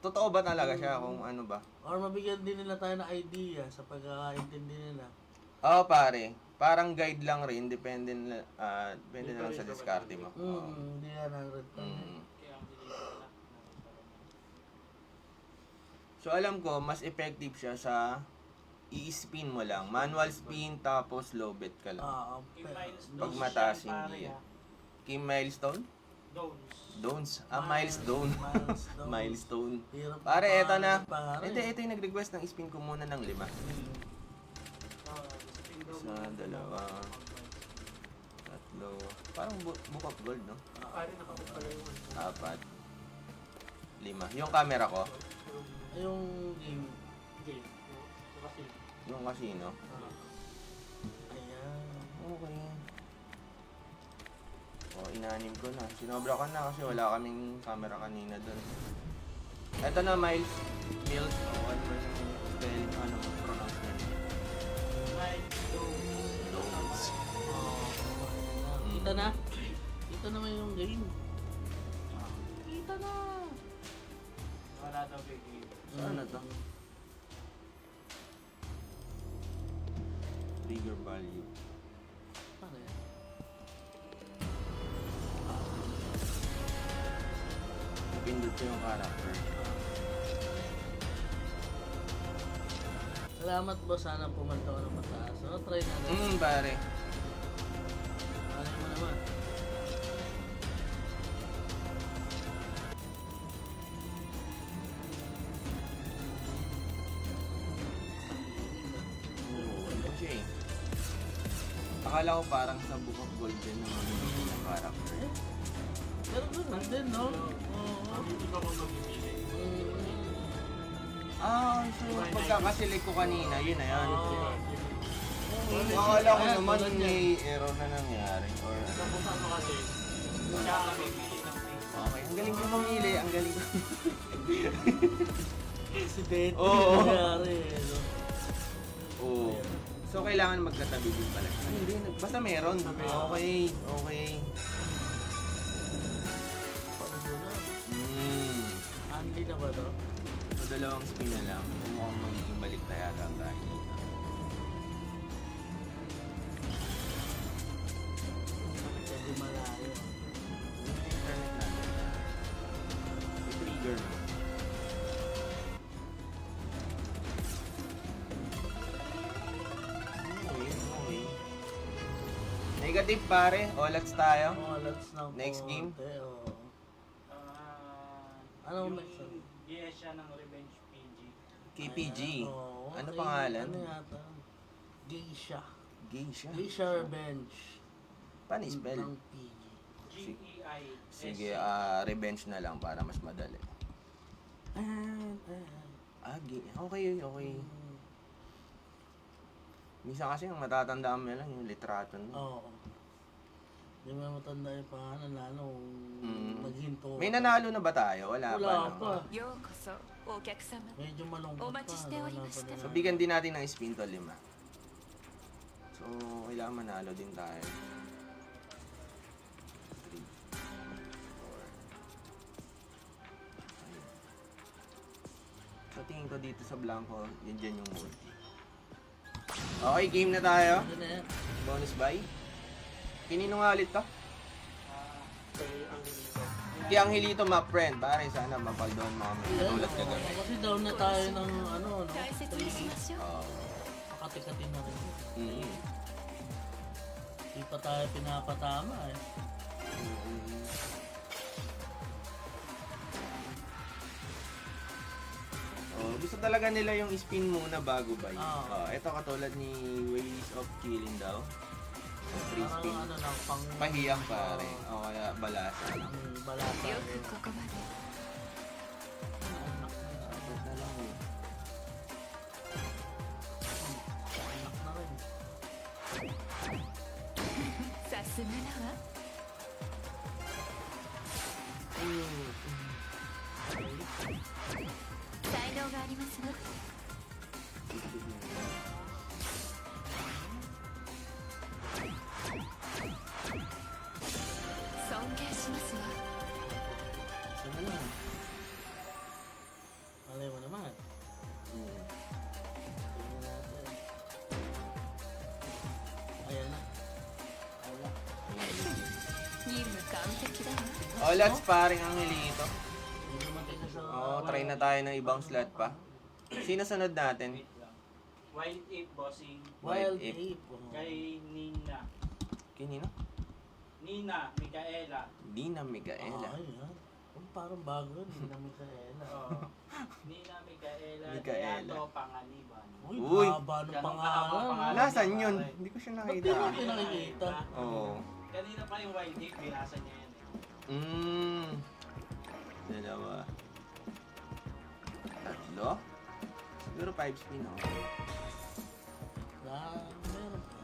[SPEAKER 1] totoo ba talaga siya, kung ano ba.
[SPEAKER 2] or mabigyan din nila tayo ng idea sa pagkakaintindi nila.
[SPEAKER 1] Oo, pare. Parang guide lang rin, depende na lang sa diskarte mo. Oo.
[SPEAKER 2] Hindi yan ang red card.
[SPEAKER 4] Kaya ang pili ko na.
[SPEAKER 1] So alam ko, mas effective siya sa i-spin mo lang. Manual spin, tapos low bet ka lang.
[SPEAKER 4] Kay Milestone.
[SPEAKER 1] Pag mataas,
[SPEAKER 4] siya, pare,
[SPEAKER 1] hindi yan. Kay Milestone?
[SPEAKER 4] Downs.
[SPEAKER 1] Don'ts. Milestone.
[SPEAKER 2] Milestone.
[SPEAKER 1] Milestone.
[SPEAKER 2] Hirap
[SPEAKER 1] Pare, eto na.
[SPEAKER 2] pare.
[SPEAKER 1] Ito yung nag-request ng spin ko muna ng 5. Isa, dalawa, tatlo. Parang book of gold, no?
[SPEAKER 4] Pare, nakabot pala yung
[SPEAKER 1] 4, 5. Yung camera ko,
[SPEAKER 2] Yung game.
[SPEAKER 4] game. Kasi,
[SPEAKER 1] yung casino.
[SPEAKER 2] Ayan.
[SPEAKER 1] Okay. Inanim ko na. Sinobra ko na kasi wala kaming camera kanina doon. Ito na, Miles. Mills. Ano ba yung spelling? Ano mo pronounce niya? Don'ts.
[SPEAKER 2] Kita na. Kita naman yung game. Kita na.
[SPEAKER 4] wala daw big game.
[SPEAKER 1] Saan na to? Trigger value.
[SPEAKER 2] Ano yan?
[SPEAKER 1] Napindot ko yung character.
[SPEAKER 2] Salamat boss, sana pumunta ka ng mataas. So, try natin.
[SPEAKER 1] Pare.
[SPEAKER 2] Ano mo naman?
[SPEAKER 1] Okay. Akala ko parang sa Book of Gold din na mamimili ng character.
[SPEAKER 2] Pero ganun din, no? Oo.
[SPEAKER 4] Hindi ko kung mag-ibili.
[SPEAKER 1] So pagkakaselect ko kanina, yun na yan.
[SPEAKER 2] Oo.
[SPEAKER 1] Akala ko naman may error na nangyari. Or
[SPEAKER 4] Nabusan mo kasi, siya ang bibili ng things.
[SPEAKER 1] okay, ang galing ko mamili, ang galing ko.
[SPEAKER 2] Si Betty,
[SPEAKER 1] Oo.
[SPEAKER 2] nangyari, no?
[SPEAKER 1] Oo. So kailangan magkatabi din pala. Ay, hindi, basta meron. Okay, okay.
[SPEAKER 2] no?
[SPEAKER 1] So, dalawang spin na lang. Mukhang magiging balik na yata ang tayo dito.
[SPEAKER 2] Pwede malayo.
[SPEAKER 1] Internet natin. I-trigger mo. Okay. Negative pare. Olats tayo.
[SPEAKER 2] Oh, let's na
[SPEAKER 1] Next game?
[SPEAKER 2] Oh.
[SPEAKER 4] Ah,
[SPEAKER 2] Anong
[SPEAKER 4] yung
[SPEAKER 2] next?
[SPEAKER 4] GS siya ng Revenge PG.
[SPEAKER 1] KPG.
[SPEAKER 2] Oo,
[SPEAKER 1] Ano
[SPEAKER 2] okay.
[SPEAKER 1] pangalan?
[SPEAKER 2] Ano yata? Geisha.
[SPEAKER 1] Geisha.
[SPEAKER 2] Geisha Revenge.
[SPEAKER 1] Paano spell?
[SPEAKER 2] Ng PG.
[SPEAKER 4] GEI.
[SPEAKER 1] Sige, revenge na lang para mas madali. Okay. Minsan kasi ang matatandaan mo lang yung litrato no?
[SPEAKER 2] Oo. Hindi mo matanda yung pangalan lalo kung naghinto.
[SPEAKER 1] May nanalo na ba tayo? Wala
[SPEAKER 2] Wala
[SPEAKER 1] pa.
[SPEAKER 2] pa.
[SPEAKER 1] No?
[SPEAKER 5] ようこそお客様
[SPEAKER 2] Medyo malungkot pa.
[SPEAKER 5] お待ちしておりました
[SPEAKER 2] Wala pa
[SPEAKER 1] So,
[SPEAKER 2] din.
[SPEAKER 1] bigyan din natin ng spin to 5. So, kailangan manalo din tayo. 3, 4, 5. So, tingin ko dito sa blanco, yun dyan yung multi. Okay, game na tayo.
[SPEAKER 2] Ano na yan?
[SPEAKER 1] Bonus buy. Kinino nga ulit to?
[SPEAKER 4] Kay Angelito.
[SPEAKER 1] Kay Angelito, my friend. Pare, sana mapag-down mo kami.
[SPEAKER 2] Yan,
[SPEAKER 1] Tulad ka
[SPEAKER 2] oo.
[SPEAKER 1] gabi.
[SPEAKER 2] Kasi down na tayo ng ano, no?
[SPEAKER 5] 大切にしましょう
[SPEAKER 2] Makati-kati na rin.
[SPEAKER 1] Mm.
[SPEAKER 2] Hindi pa tayo pinapatama eh.
[SPEAKER 1] Oh, gusto talaga nila yung spin muna bago buy.
[SPEAKER 2] Oo.
[SPEAKER 1] Ito katulad ni Ways of Killing daw. Free
[SPEAKER 2] Parang
[SPEAKER 1] spin.
[SPEAKER 2] ano lang, pang...
[SPEAKER 1] Pahiyang pare. O kaya balasa lang.
[SPEAKER 2] Balasa
[SPEAKER 5] よ
[SPEAKER 2] rin.
[SPEAKER 5] くここまで
[SPEAKER 1] Abot na lang eh.
[SPEAKER 2] Anak na rin.
[SPEAKER 5] さすがだわ 才能がありますわ 尊敬しますわ
[SPEAKER 2] Sige lang. Alay mo naman.
[SPEAKER 1] Mm.
[SPEAKER 2] Tingnan natin. Ayan na. Wala.
[SPEAKER 5] 任務完璧だわ
[SPEAKER 1] Olats paring Angelito.
[SPEAKER 2] Hindi naman tayo sa...
[SPEAKER 1] Oo, try na tayo ng ibang slot pa. Sino sunod natin?
[SPEAKER 4] Wait lang. Wild Ape Bossing.
[SPEAKER 2] Wild
[SPEAKER 1] Wild
[SPEAKER 2] Ape. oh.
[SPEAKER 4] Kay Nina.
[SPEAKER 1] Kinino?
[SPEAKER 4] Nina Micaela.
[SPEAKER 1] Dina Micaela.
[SPEAKER 2] Ah, ayan. Oh, parang bago yun. Hindi namin sa Ella.
[SPEAKER 4] Oh. Nina Micaela.
[SPEAKER 1] Micaela.
[SPEAKER 4] Beato Pangaliban.
[SPEAKER 2] Uy,
[SPEAKER 1] Uy.
[SPEAKER 2] haba ng
[SPEAKER 4] Ganun
[SPEAKER 2] pangalan.
[SPEAKER 4] kahaba pangalan.
[SPEAKER 1] Nasaan yun? Hindi ko siya
[SPEAKER 2] Ba't
[SPEAKER 1] nakita.
[SPEAKER 2] di natin nakikita?
[SPEAKER 1] Oo.
[SPEAKER 4] Kanina pa yung Wild Ape. Binasa niya yan eh.
[SPEAKER 1] Dalawa. Tatlo. Siguro 5 spin ako.
[SPEAKER 2] Meron pa.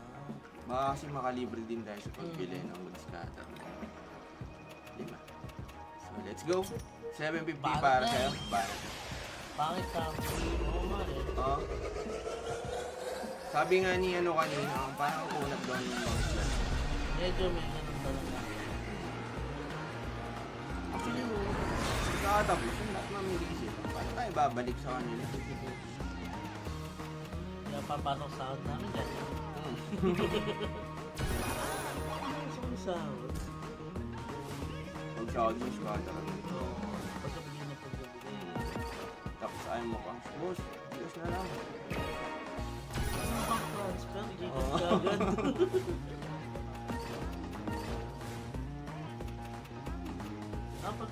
[SPEAKER 1] Baka kasi makalibre din tayo sa pagbili ng wood scatter. 5. So let's go. 750
[SPEAKER 2] Banat
[SPEAKER 1] para
[SPEAKER 2] na
[SPEAKER 1] sa'yo.
[SPEAKER 2] eh.
[SPEAKER 1] Banat.
[SPEAKER 2] Bakit ka? Oo nga eh.
[SPEAKER 1] Oo. Sabi nga ni ano kanina, parang kunat doon yung mga slot.
[SPEAKER 2] Medyo may ganun talaga.
[SPEAKER 1] Actually, nakatapos yung lahat ng reset. Paano tayo babalik sa kanila?
[SPEAKER 2] Kaya papasok sahod namin dyan. Pasok yung sahod.
[SPEAKER 1] Pag sahod mo, scatter.
[SPEAKER 2] Pagkabigyan na pagkabigyan.
[SPEAKER 1] Tapos ayaw mo pa. Boss, Diyos na lang.
[SPEAKER 2] Ano bang transfer? Gcash
[SPEAKER 1] Oo.
[SPEAKER 2] kagad. Dapat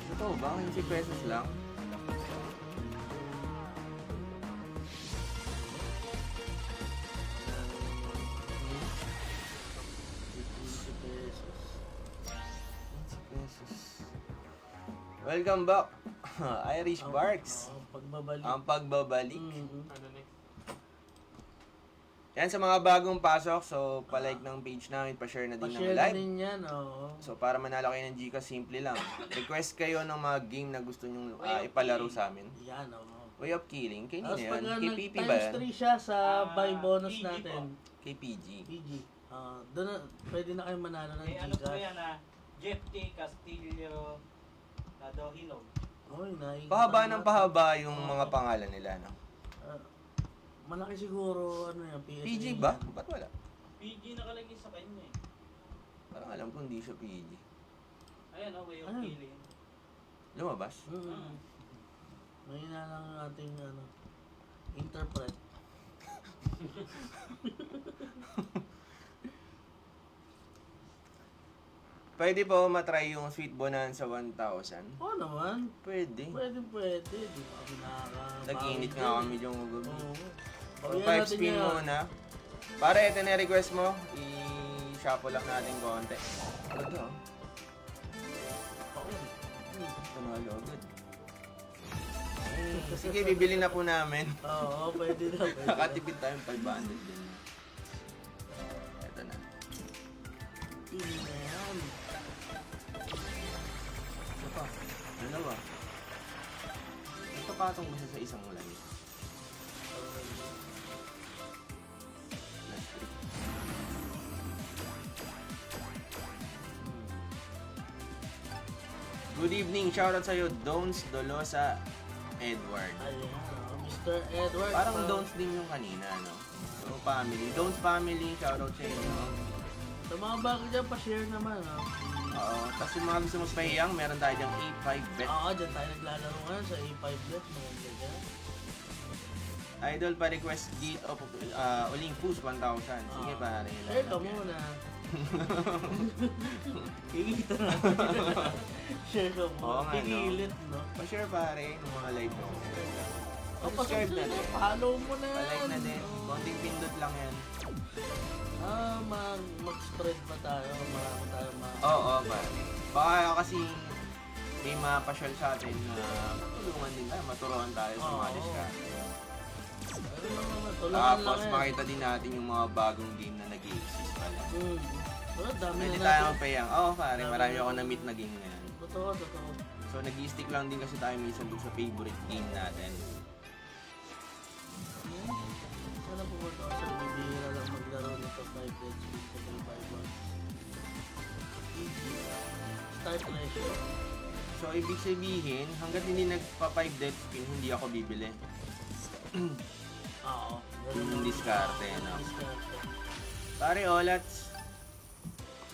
[SPEAKER 1] Ito ba? 15 pesos lang?
[SPEAKER 2] pesos.
[SPEAKER 1] 15 pesos. Welcome back, Irish Barks.
[SPEAKER 2] Pagbabalik.
[SPEAKER 1] Ang pagbabalik.
[SPEAKER 4] Ano next?
[SPEAKER 1] Yan sa mga bagong pasok, so palike ng page namin, pa-share na din ng
[SPEAKER 2] Pa-share na
[SPEAKER 1] live.
[SPEAKER 2] din yan, oo.
[SPEAKER 1] So para manalo kayo ng Gcash, simple lang. Request kayo ng mga game na gusto nyo ipalaro sa amin.
[SPEAKER 2] Yan, oo.
[SPEAKER 1] Way of Killing, kay
[SPEAKER 2] Tapos
[SPEAKER 1] Nina
[SPEAKER 2] pag
[SPEAKER 1] yan. Kay PP ba
[SPEAKER 2] times
[SPEAKER 1] yan?
[SPEAKER 2] 3 siya sa buy bonus
[SPEAKER 4] PG
[SPEAKER 2] natin.
[SPEAKER 1] Kay PG.
[SPEAKER 2] PG. Doon na, pwede na kayo manalo ng
[SPEAKER 4] Eh ano po
[SPEAKER 2] Gcash.
[SPEAKER 4] yan ah? Jeff T. Castillo Ladohinog.
[SPEAKER 2] Oy, nakikita
[SPEAKER 1] Pahaba
[SPEAKER 2] natin.
[SPEAKER 1] ng pahaba yung mga pangalan nila, no?
[SPEAKER 2] Ah, malaki siguro, ano yan, PSA.
[SPEAKER 1] PG ba?
[SPEAKER 2] yan.
[SPEAKER 1] Ba't wala?
[SPEAKER 4] PG nakalagay sa kanya eh.
[SPEAKER 1] Parang alam ko hindi siya PG.
[SPEAKER 4] Ayan, way of
[SPEAKER 2] Ayun.
[SPEAKER 4] killing.
[SPEAKER 1] Lumabas?
[SPEAKER 2] Mm. Mahina lang ang ating, interpret.
[SPEAKER 1] Pwede po matry yung Sweet Bonanza 1,000.
[SPEAKER 2] Oo naman.
[SPEAKER 1] Pwede.
[SPEAKER 2] Pwede. Di ba kami nakaka...
[SPEAKER 1] Nag-init nga kami yung gabi.
[SPEAKER 2] Oo.
[SPEAKER 1] So,
[SPEAKER 2] Pawihan
[SPEAKER 1] 5
[SPEAKER 2] natin
[SPEAKER 1] spin
[SPEAKER 2] yan.
[SPEAKER 1] muna. Para ito na-request mo, i-shuffle lang natin konti. Agad oh. Panalo agad. Sige, bibili na po namin.
[SPEAKER 2] Oo, pwede na.
[SPEAKER 1] Nakatipid tayong 500 din. Ito na.
[SPEAKER 2] Pili na yan.
[SPEAKER 1] Ito pa. Dalawa. Ito patong gusto sa isang ulan. Last three. Good evening. Shoutout sa'yo, Dons Dolosa Edward.
[SPEAKER 2] Ayan, Mr. Edward.
[SPEAKER 1] Parang Dons din yung kanina, no? So, family. Dons family, shoutout sa inyo.
[SPEAKER 2] Sa mga bago dyan, pa-share naman,
[SPEAKER 1] Oo. Tapos yung mga gusto mo spahiyang, meron tayo dyang A5 bet.
[SPEAKER 2] Oo, dyan tayo naglalaro ngayon sa A5 Bet. Maganda dyan.
[SPEAKER 1] Idol pa request gate of Olympus 1,000. Sige pare.
[SPEAKER 2] Share ka muna. Kikita natin. Share ka muna.
[SPEAKER 1] Oo nga, no?
[SPEAKER 2] Pigilit, no?
[SPEAKER 1] Pa-share pare ng mga live mo.
[SPEAKER 2] O,
[SPEAKER 1] Subscribe na din.
[SPEAKER 2] Follow mo na yan.
[SPEAKER 1] Pa-like na din. Konting pindot lang yan.
[SPEAKER 2] Mag-spread pa tayo. Marami tayo
[SPEAKER 1] Oo, pare. Baka kasi may mapasyal sa atin na matulungan din tayo, maturuan tayo sa mga discount.
[SPEAKER 2] Tulungan
[SPEAKER 1] Tapos
[SPEAKER 2] lang yan.
[SPEAKER 1] makita din natin yung mga bagong game na nag-exist pala.
[SPEAKER 2] Wala, dami
[SPEAKER 1] Pwede
[SPEAKER 2] na
[SPEAKER 1] tayo
[SPEAKER 2] natin.
[SPEAKER 1] magpayang. Oo pare, marami ako na-meet na game ngayon.
[SPEAKER 2] Totoo.
[SPEAKER 1] So nag-stick lang din kasi tayo minsan doon sa favorite game natin.
[SPEAKER 2] Sana po ba ito? Kasi bibihira lang maglaro nito 5 Dead Speed sa 351. Start ratio.
[SPEAKER 1] So ibig sabihin, hanggat hindi nagpa-5 death spin, hindi ako bibili.
[SPEAKER 2] Oo.
[SPEAKER 1] Yung diskarte, no?
[SPEAKER 2] Diskarte.
[SPEAKER 1] Pare, Olats,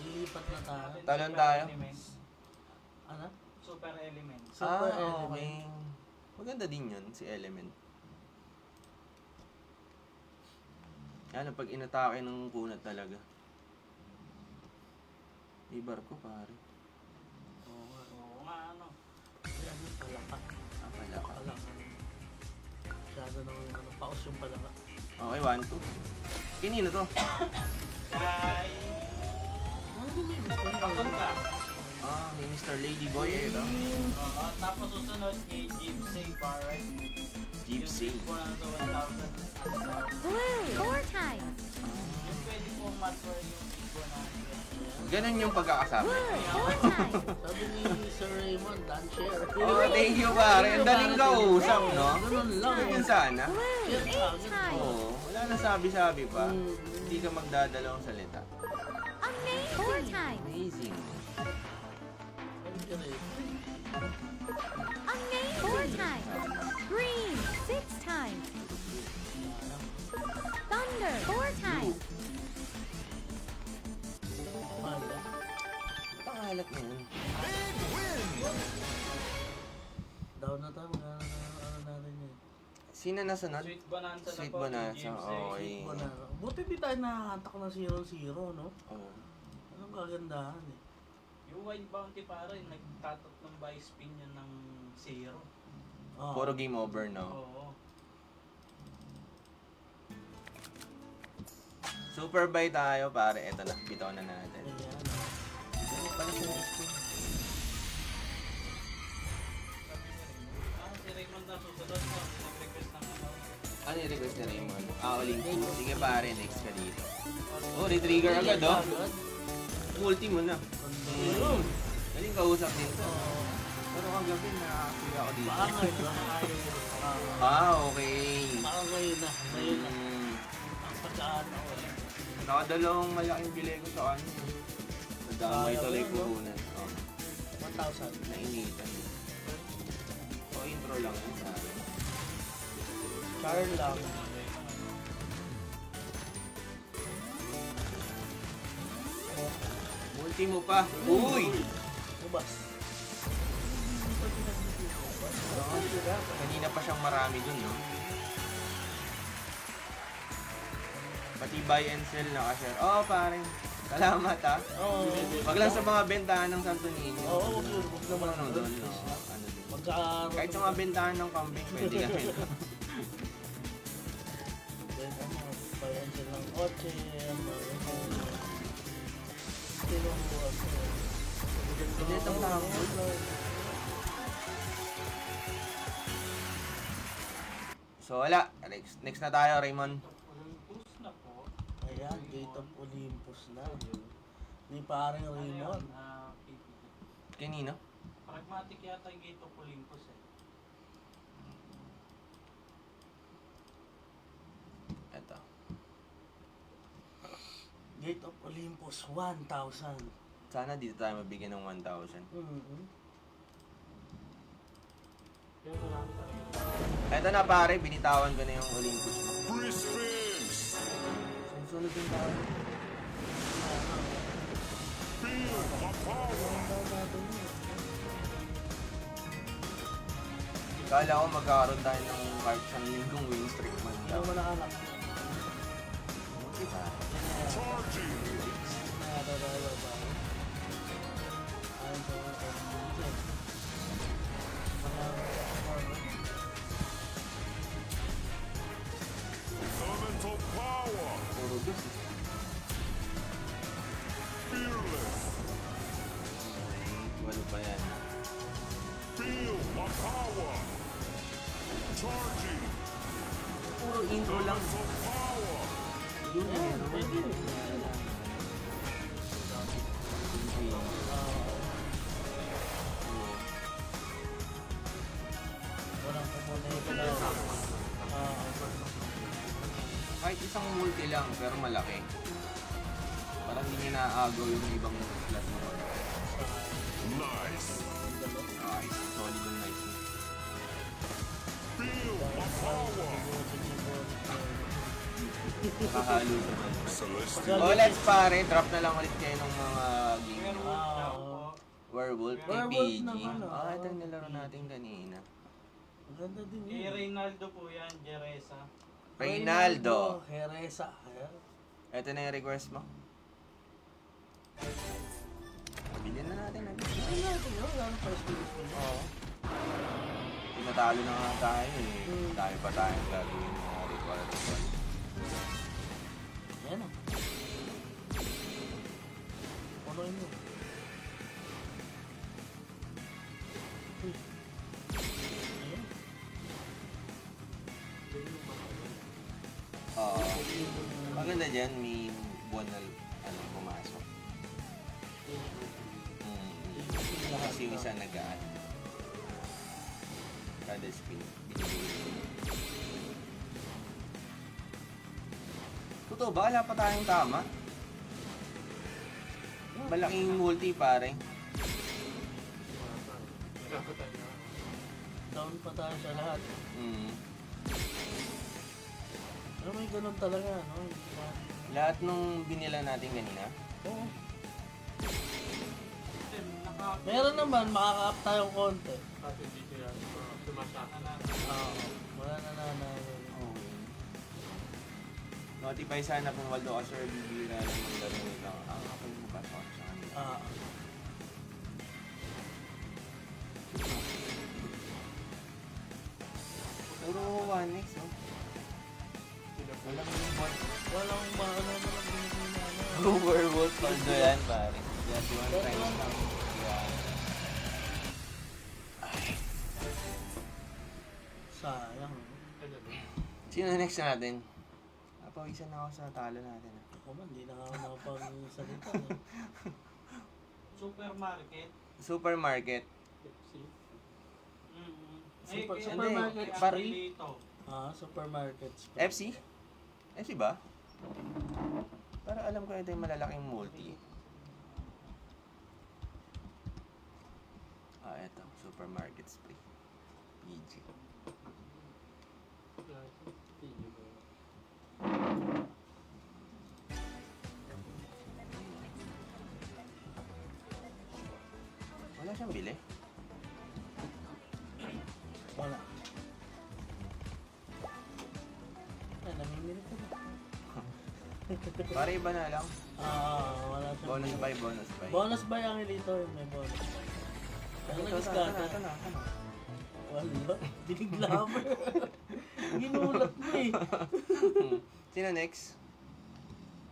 [SPEAKER 2] Lilipat na tayo.
[SPEAKER 1] talon
[SPEAKER 4] Super
[SPEAKER 1] tayo.
[SPEAKER 4] Elements.
[SPEAKER 2] Ano?
[SPEAKER 4] Super Elements.
[SPEAKER 2] Super
[SPEAKER 1] Okay.
[SPEAKER 2] Element.
[SPEAKER 1] Maganda din yun, si Element. Yan, pag inatake ng kunat talaga. May barko, pare.
[SPEAKER 4] Oo nga, ano.
[SPEAKER 2] Yan yung palaka.
[SPEAKER 1] Pala ka.
[SPEAKER 2] Palaka. Masyado nang paus yung palaka.
[SPEAKER 1] Okay, 1, 2. Kinino to?
[SPEAKER 4] Kay...
[SPEAKER 2] Ano din may gusto nyo?
[SPEAKER 4] Pakunta.
[SPEAKER 1] May Mr. Ladyboy eh, no?
[SPEAKER 4] Oo, tapos susunod kay Gypsy para
[SPEAKER 1] Gypsy.
[SPEAKER 4] Yung 1,000.
[SPEAKER 5] Blue, 4 times.
[SPEAKER 4] Yung pwede po matwar yung Igo na.
[SPEAKER 1] Ganun yung pagkakasama.
[SPEAKER 5] Blue, 4 times.
[SPEAKER 2] Sabi ni Sir Raymond, done share.
[SPEAKER 1] Oh, thank you, pare. Ang daling kausap, no?
[SPEAKER 2] Ganun lang.
[SPEAKER 1] Ganun sana.
[SPEAKER 5] Blue, 8 times.
[SPEAKER 1] Oo, wala na sabi-sabi pa. Hindi ka magdadalawang salita.
[SPEAKER 5] Amazing. 4 times.
[SPEAKER 1] Amazing.
[SPEAKER 5] Amazing. 4 times. Green, 6 times. Thunder, 4 times.
[SPEAKER 1] Pangalat mo yun.
[SPEAKER 2] Down na tayo, ano natin yun.
[SPEAKER 1] Sino nasunod?
[SPEAKER 4] Sweet Bonanza na
[SPEAKER 1] Sweet
[SPEAKER 4] po.
[SPEAKER 1] Bonanza,
[SPEAKER 4] Gypsy.
[SPEAKER 1] okay.
[SPEAKER 2] Wala. Buti di tayo nakahantak ng 0-0, no?
[SPEAKER 1] Oo.
[SPEAKER 2] Anong kagandahan eh.
[SPEAKER 4] Yung White Bounty para nagtatot ng buy spin yan ng 0.
[SPEAKER 2] Oo.
[SPEAKER 1] Puro game over, no?
[SPEAKER 4] Oo.
[SPEAKER 1] Super buy tayo, pare. Eto na, bitaw na natin.
[SPEAKER 2] Ayan.
[SPEAKER 1] Ano pala sa next one?
[SPEAKER 4] Si Raymond na susunod mo. Nag-request ng ano.
[SPEAKER 1] Ano yung request ni Raymond? Olympus. Sige pare, next ka dito. Oh, retrigger agad, oh. Multi mo na. Galing kausap din to. Pero kagabi, nakakasuya ako dito.
[SPEAKER 2] Baka ngayon, baka ayaw.
[SPEAKER 1] Okay.
[SPEAKER 2] Baka ngayon na. Ngayon na.
[SPEAKER 1] Mm,
[SPEAKER 2] Ang pagkaano ko eh.
[SPEAKER 1] nakadalawang malaking bili ko sa ano. Nadamay tuloy ko punan. Oh,
[SPEAKER 2] 1,000.
[SPEAKER 1] nainitan. Intro lang yan sa akin.
[SPEAKER 2] Char lang.
[SPEAKER 1] Multi mo pa. Uy!
[SPEAKER 2] Ubas.
[SPEAKER 1] Kanina pa siyang marami dun, no? Pati buy and sell na ka-share. Oo, pare. Salamat, ha.
[SPEAKER 2] Oo.
[SPEAKER 1] Wag lang sa mga bentahan ng Santo Niño.
[SPEAKER 2] Oo, wag yun. Wag naman
[SPEAKER 1] Ano doon, no? Ano din.
[SPEAKER 2] Magkakaroon.
[SPEAKER 1] Kahit sa mga bentahan ng kambing, pwede kami.
[SPEAKER 2] Then, bayan sila ng kotse, sino mo
[SPEAKER 1] Hindi itong tao. So, wala. Next na tayo, Raymond.
[SPEAKER 4] Olympus na po.
[SPEAKER 2] Ayan, Gate of Olympus na. Ni paring Raymond.
[SPEAKER 1] Kanino?
[SPEAKER 4] Pragmatic yata yung Gate of Olympus eh.
[SPEAKER 1] Ito.
[SPEAKER 2] Gate of Olympus, 1,000.
[SPEAKER 1] Sana dito tayo mabigyan ng 1,000. Ito na pare, binitawan ko na yung Olympus mo.
[SPEAKER 3] Free spins.
[SPEAKER 1] Sunod yung tawag.
[SPEAKER 3] Feel the power.
[SPEAKER 1] Kala ko magkakaroon tayo ng kahit isang linggong win streak man
[SPEAKER 2] Ano
[SPEAKER 1] daw.
[SPEAKER 2] mo nakanak?
[SPEAKER 1] Diba?
[SPEAKER 3] Charging.
[SPEAKER 2] Ayun sa mga kaibigan.
[SPEAKER 3] Elemental power.
[SPEAKER 1] Puro dus eh.
[SPEAKER 3] Fearless.
[SPEAKER 1] Walo pa yan.
[SPEAKER 3] Feel the power. Charging.
[SPEAKER 1] Puro intro lang.
[SPEAKER 3] Elemental power.
[SPEAKER 1] Yun eh.
[SPEAKER 2] Pwede. Walang pumunay ka lang.
[SPEAKER 1] Kahit isang multi lang, pero malaki. Parang hindi niya naaagaw yung ibang class mo.
[SPEAKER 3] Nice.
[SPEAKER 1] Nice. Solid yung nice.
[SPEAKER 3] Feel the power.
[SPEAKER 1] Nakahalo naman.
[SPEAKER 3] Celestial.
[SPEAKER 1] Oh, let's pare. Drop na lang ulit kayo ng mga game.
[SPEAKER 4] Werewolf lang po.
[SPEAKER 1] Werewolf,
[SPEAKER 2] Werewolf
[SPEAKER 1] TPG.
[SPEAKER 2] naman,
[SPEAKER 1] Ah, ito yung nilaro natin kanina.
[SPEAKER 2] Ang ganda din
[SPEAKER 4] Kay
[SPEAKER 2] yun.
[SPEAKER 4] Reynaldo po yan, Jeresa.
[SPEAKER 1] Reynaldo.
[SPEAKER 2] Jeresa. Ayan.
[SPEAKER 1] Ito na yung request mo. Bilhin na natin.
[SPEAKER 2] Ano natin yun? Ano pa yung
[SPEAKER 1] Oo. Tinatalo na nga tayo eh. Dami pa tayong gagawin mga ritual.
[SPEAKER 2] Ayan o. Punuin mo. Uy. Ayan.
[SPEAKER 1] Oo. Maganda dyan, may buwan na pumasok. Kasi yung isa nag-add. Kada spin. Binibigay. Totoo ba? Wala pa tayong tama? Malaking multi pare.
[SPEAKER 2] Down pa tayo sa lahat. Pero may ganun talaga, no?
[SPEAKER 1] Lahat nung binila natin kanina.
[SPEAKER 2] Oo.
[SPEAKER 4] Then,
[SPEAKER 2] Meron naman, makaka-up tayong konti.
[SPEAKER 4] Ano,
[SPEAKER 2] Oo. Wala na nanalo.
[SPEAKER 1] Okay. Notify sana kung Waldo ka sir, bibira lang ng laro nito. Ako yung mabasa ko sa kanila. Puro 1x, no? Walang yung bot.
[SPEAKER 2] Walang maano na lang binigyan.
[SPEAKER 1] Puro werewolf paldo yan, pare. Just one time lang. Yeah.
[SPEAKER 2] Sayang.
[SPEAKER 1] Sino next natin? Napawisan na ako sa talo natin.
[SPEAKER 2] Ako man, hindi na ako nakapagsalita.
[SPEAKER 4] supermarket.
[SPEAKER 1] Supermarket.
[SPEAKER 2] Supermarket
[SPEAKER 1] free?
[SPEAKER 2] Supermarkets.
[SPEAKER 1] FC? FC ba? Para alam ko ito yung malalaking multi. Eto. Supermarket spray. PG. Wala siyang bili.
[SPEAKER 2] Wala. Ay, namimili ko na.
[SPEAKER 1] Para iba na lang.
[SPEAKER 2] Wala siyang
[SPEAKER 1] Bonus
[SPEAKER 2] bili.
[SPEAKER 1] buy, bonus buy.
[SPEAKER 2] Bonus ba yung Angelito? Yung may bonus. Ano
[SPEAKER 1] Ito,
[SPEAKER 2] nag-discount?
[SPEAKER 1] ito na.
[SPEAKER 2] Wala. Biniglamer. Ginulat mo eh.
[SPEAKER 1] Sino next?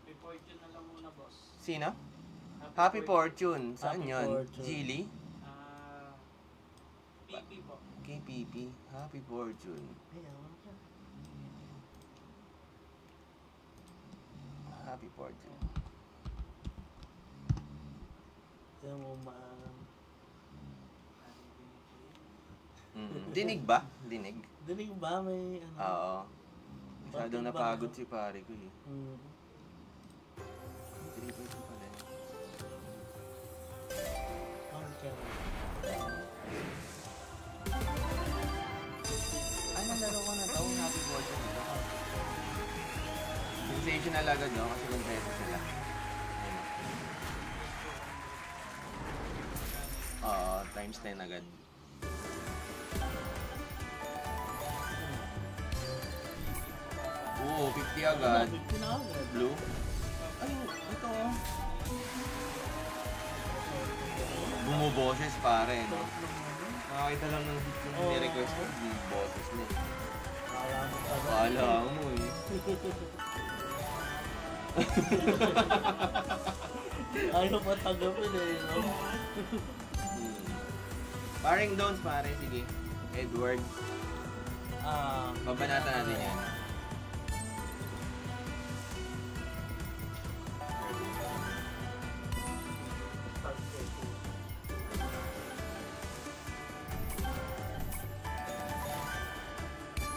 [SPEAKER 4] May fortune na lang muna, boss.
[SPEAKER 1] Sino? Happy Fortune. Saan
[SPEAKER 2] Happy
[SPEAKER 1] yun?
[SPEAKER 2] Fortune.
[SPEAKER 1] Geely?
[SPEAKER 4] PP po.
[SPEAKER 1] KPP. Happy Fortune.
[SPEAKER 2] Ay, wala siya.
[SPEAKER 1] Happy Fortune.
[SPEAKER 2] Kaya mo
[SPEAKER 1] Dinig ba? Dinig?
[SPEAKER 2] Dinig ba? May ano?
[SPEAKER 1] Oo. Masyadong
[SPEAKER 2] Konting
[SPEAKER 1] napagod
[SPEAKER 2] bago.
[SPEAKER 1] si pare ko eh.
[SPEAKER 2] Hmm.
[SPEAKER 1] 3.2 pala eh.
[SPEAKER 2] Okay.
[SPEAKER 1] Ay, nalaro ko na to. Happy Fortune ito. Sensational agad no? Kasi kompleto sila. Ayun. Oo, times 10 agad. Oo, 50 agad.
[SPEAKER 2] 50 na agad.
[SPEAKER 1] Blue. Ay, ito oh. Bumuboses pare, no? Nakakita lang ng hit yung ni-request ko, boses niya.
[SPEAKER 2] Wala mo pa.
[SPEAKER 1] Kala mo eh.
[SPEAKER 2] Ayaw pa tanggapin eh. No?
[SPEAKER 1] Paring Downs pare, sige. Edward, babanatan natin yan.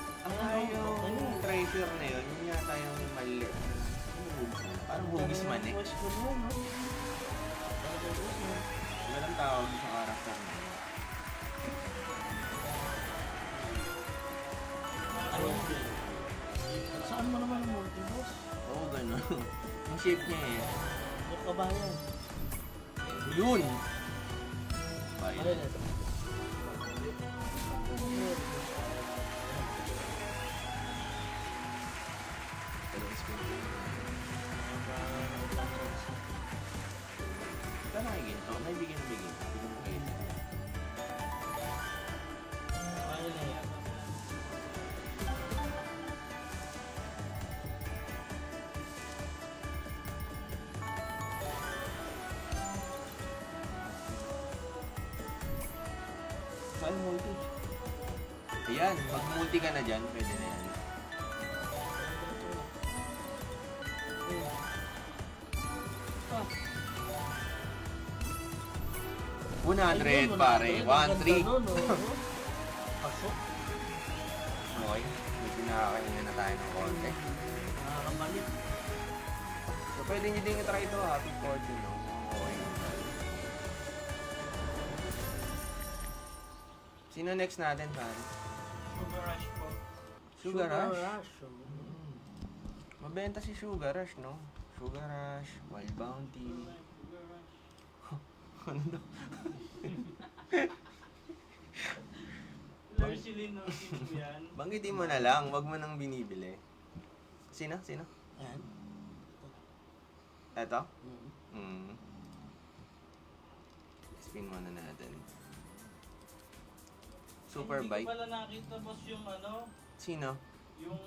[SPEAKER 1] Yung treasure na yun, yun yata yung mali. Parang hugis man eh.
[SPEAKER 2] Request ko mo, no?
[SPEAKER 1] Walang tawag sa karakter na yun.
[SPEAKER 2] Ayun din. Saan mo naman ang multi-boss?
[SPEAKER 1] Oo, gano'n. Yung shape niya eh.
[SPEAKER 2] Yung kabayan.
[SPEAKER 1] Yun!
[SPEAKER 2] Ayun
[SPEAKER 1] Ayun.
[SPEAKER 2] ito.
[SPEAKER 1] Ito nakiginto. May bigyan na bigyan. Bigyan mo kayo.
[SPEAKER 2] Ayun eh.
[SPEAKER 1] Saan multi? Ayan, pag multi ka na dyan, pwede na yan.
[SPEAKER 2] Ah.
[SPEAKER 1] 100 pare, 1-3.
[SPEAKER 2] Pasok.
[SPEAKER 1] Okay, medyo nakakahinga na tayo ng konti.
[SPEAKER 2] Nakakabalik.
[SPEAKER 1] So pwede nyo din i-try ito, Happy Fortune, no? Okay. Sino next natin, pare?
[SPEAKER 4] Sugar Rush po.
[SPEAKER 1] Sugar Rush?
[SPEAKER 2] Rush. oh.
[SPEAKER 1] Mabenta si Sugar Rush, no? Sugar Rush, Wild Bounty.
[SPEAKER 4] Sugar Rush.
[SPEAKER 1] Ano daw?
[SPEAKER 4] Lursilin no, sino yan?
[SPEAKER 1] Banggitin mo na lang, wag mo nang binibili. Sino? Sino?
[SPEAKER 2] Ayan.
[SPEAKER 1] Eto?
[SPEAKER 2] Mm.
[SPEAKER 1] Spin muna natin. Super
[SPEAKER 4] Hindi
[SPEAKER 1] Bike.
[SPEAKER 4] ko pala nakita, boss, yung ano,
[SPEAKER 1] Sino?
[SPEAKER 4] yung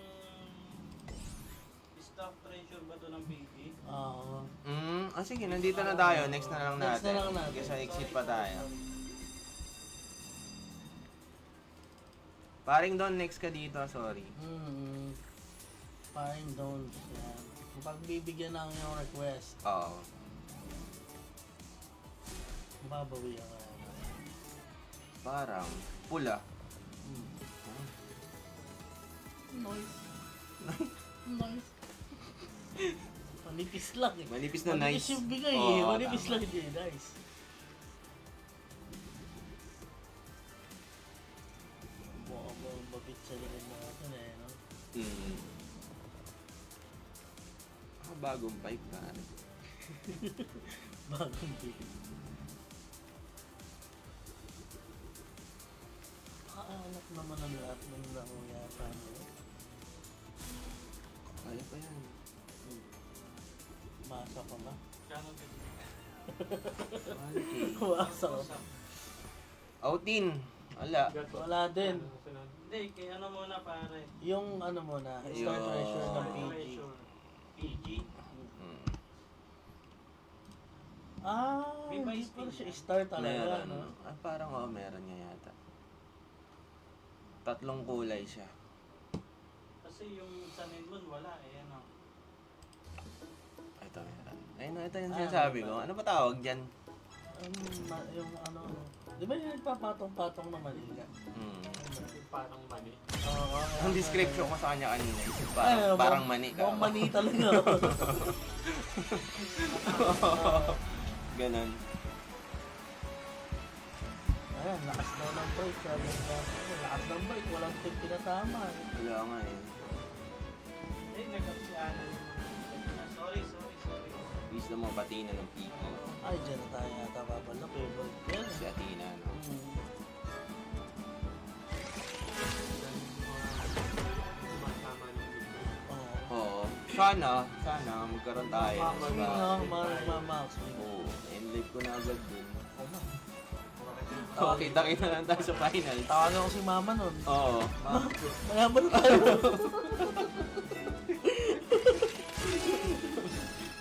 [SPEAKER 4] staff treasure ba to ng baby?
[SPEAKER 2] Oo.
[SPEAKER 1] Sige, nandito na tayo. Next na lang
[SPEAKER 2] Next
[SPEAKER 1] natin.
[SPEAKER 2] na lang natin.
[SPEAKER 1] Kasi exit pa tayo. Paring doon, next ka dito, sorry.
[SPEAKER 2] Fine, don't. Yan. Pagbibigyan ng iyong request,
[SPEAKER 1] Oo.
[SPEAKER 2] babawi ako.
[SPEAKER 1] Parang pula.
[SPEAKER 2] Noise. Noise. Manipis lang eh.
[SPEAKER 1] Manipis na
[SPEAKER 2] Manipis
[SPEAKER 1] nice.
[SPEAKER 2] yung bigay
[SPEAKER 1] Oo,
[SPEAKER 2] eh. Manipis
[SPEAKER 1] tama.
[SPEAKER 2] lang yung nice. sa likod natin eh, no?
[SPEAKER 1] Bagong pipe na.
[SPEAKER 2] Bagong bigay. Pakaanak naman ang lahat ng laro yata, no?
[SPEAKER 1] Kaya pa yan.
[SPEAKER 2] Masa pa ba?
[SPEAKER 4] Gano'n din.
[SPEAKER 2] Masa ko.
[SPEAKER 1] Outin. Wala.
[SPEAKER 2] Wala din.
[SPEAKER 4] Hindi, kaya ano muna pare.
[SPEAKER 2] Yung ano muna,
[SPEAKER 1] Yung-
[SPEAKER 2] Star Treasure ng PG.
[SPEAKER 4] Treasure. PG.
[SPEAKER 1] Mm.
[SPEAKER 2] Ah,
[SPEAKER 4] May
[SPEAKER 2] hindi
[SPEAKER 4] vice
[SPEAKER 2] pala
[SPEAKER 4] pin
[SPEAKER 2] siya
[SPEAKER 4] yan.
[SPEAKER 2] Star talaga,
[SPEAKER 1] Meron.
[SPEAKER 2] no?
[SPEAKER 1] Parang meron nga yata. 3 kulay siya.
[SPEAKER 4] Kasi yung sa Nenmon wala eh, ano.
[SPEAKER 1] Ito meron. Ayun, ito yung sinasabi ko. Ano ba tawag dyan?
[SPEAKER 2] Yung ano, di ba yung nagpapatong-patong na Manila?
[SPEAKER 4] Parang mali.
[SPEAKER 2] Oo.
[SPEAKER 1] Ang description ko sa kanya kanina is
[SPEAKER 2] Ay,
[SPEAKER 1] parang mani ka.
[SPEAKER 2] Mukhang mani talaga.
[SPEAKER 1] Ganon.
[SPEAKER 2] Ayan, lakas daw ng break. Sabi niya, lakas ng break. Walang tip pinatama. Eh.
[SPEAKER 1] Wala nga eh.
[SPEAKER 4] Eh, nagkapsiyanan yung sorry.
[SPEAKER 1] Please na mga patina ng pico.
[SPEAKER 2] Ay, dyan na tayo yata babalik. Favorite ko yan.
[SPEAKER 1] Si Athena, no?
[SPEAKER 2] Oo.
[SPEAKER 1] Oo. Sana magkaroon tayo.
[SPEAKER 2] Sige nga, Max.
[SPEAKER 1] Oo. End-life ko na agad dun.
[SPEAKER 2] Oo.
[SPEAKER 1] Oo, kita-kita lang tayo sa finals.
[SPEAKER 2] Tawagan ko si Mama nun.
[SPEAKER 1] Oo.
[SPEAKER 2] Mayaman na tayo.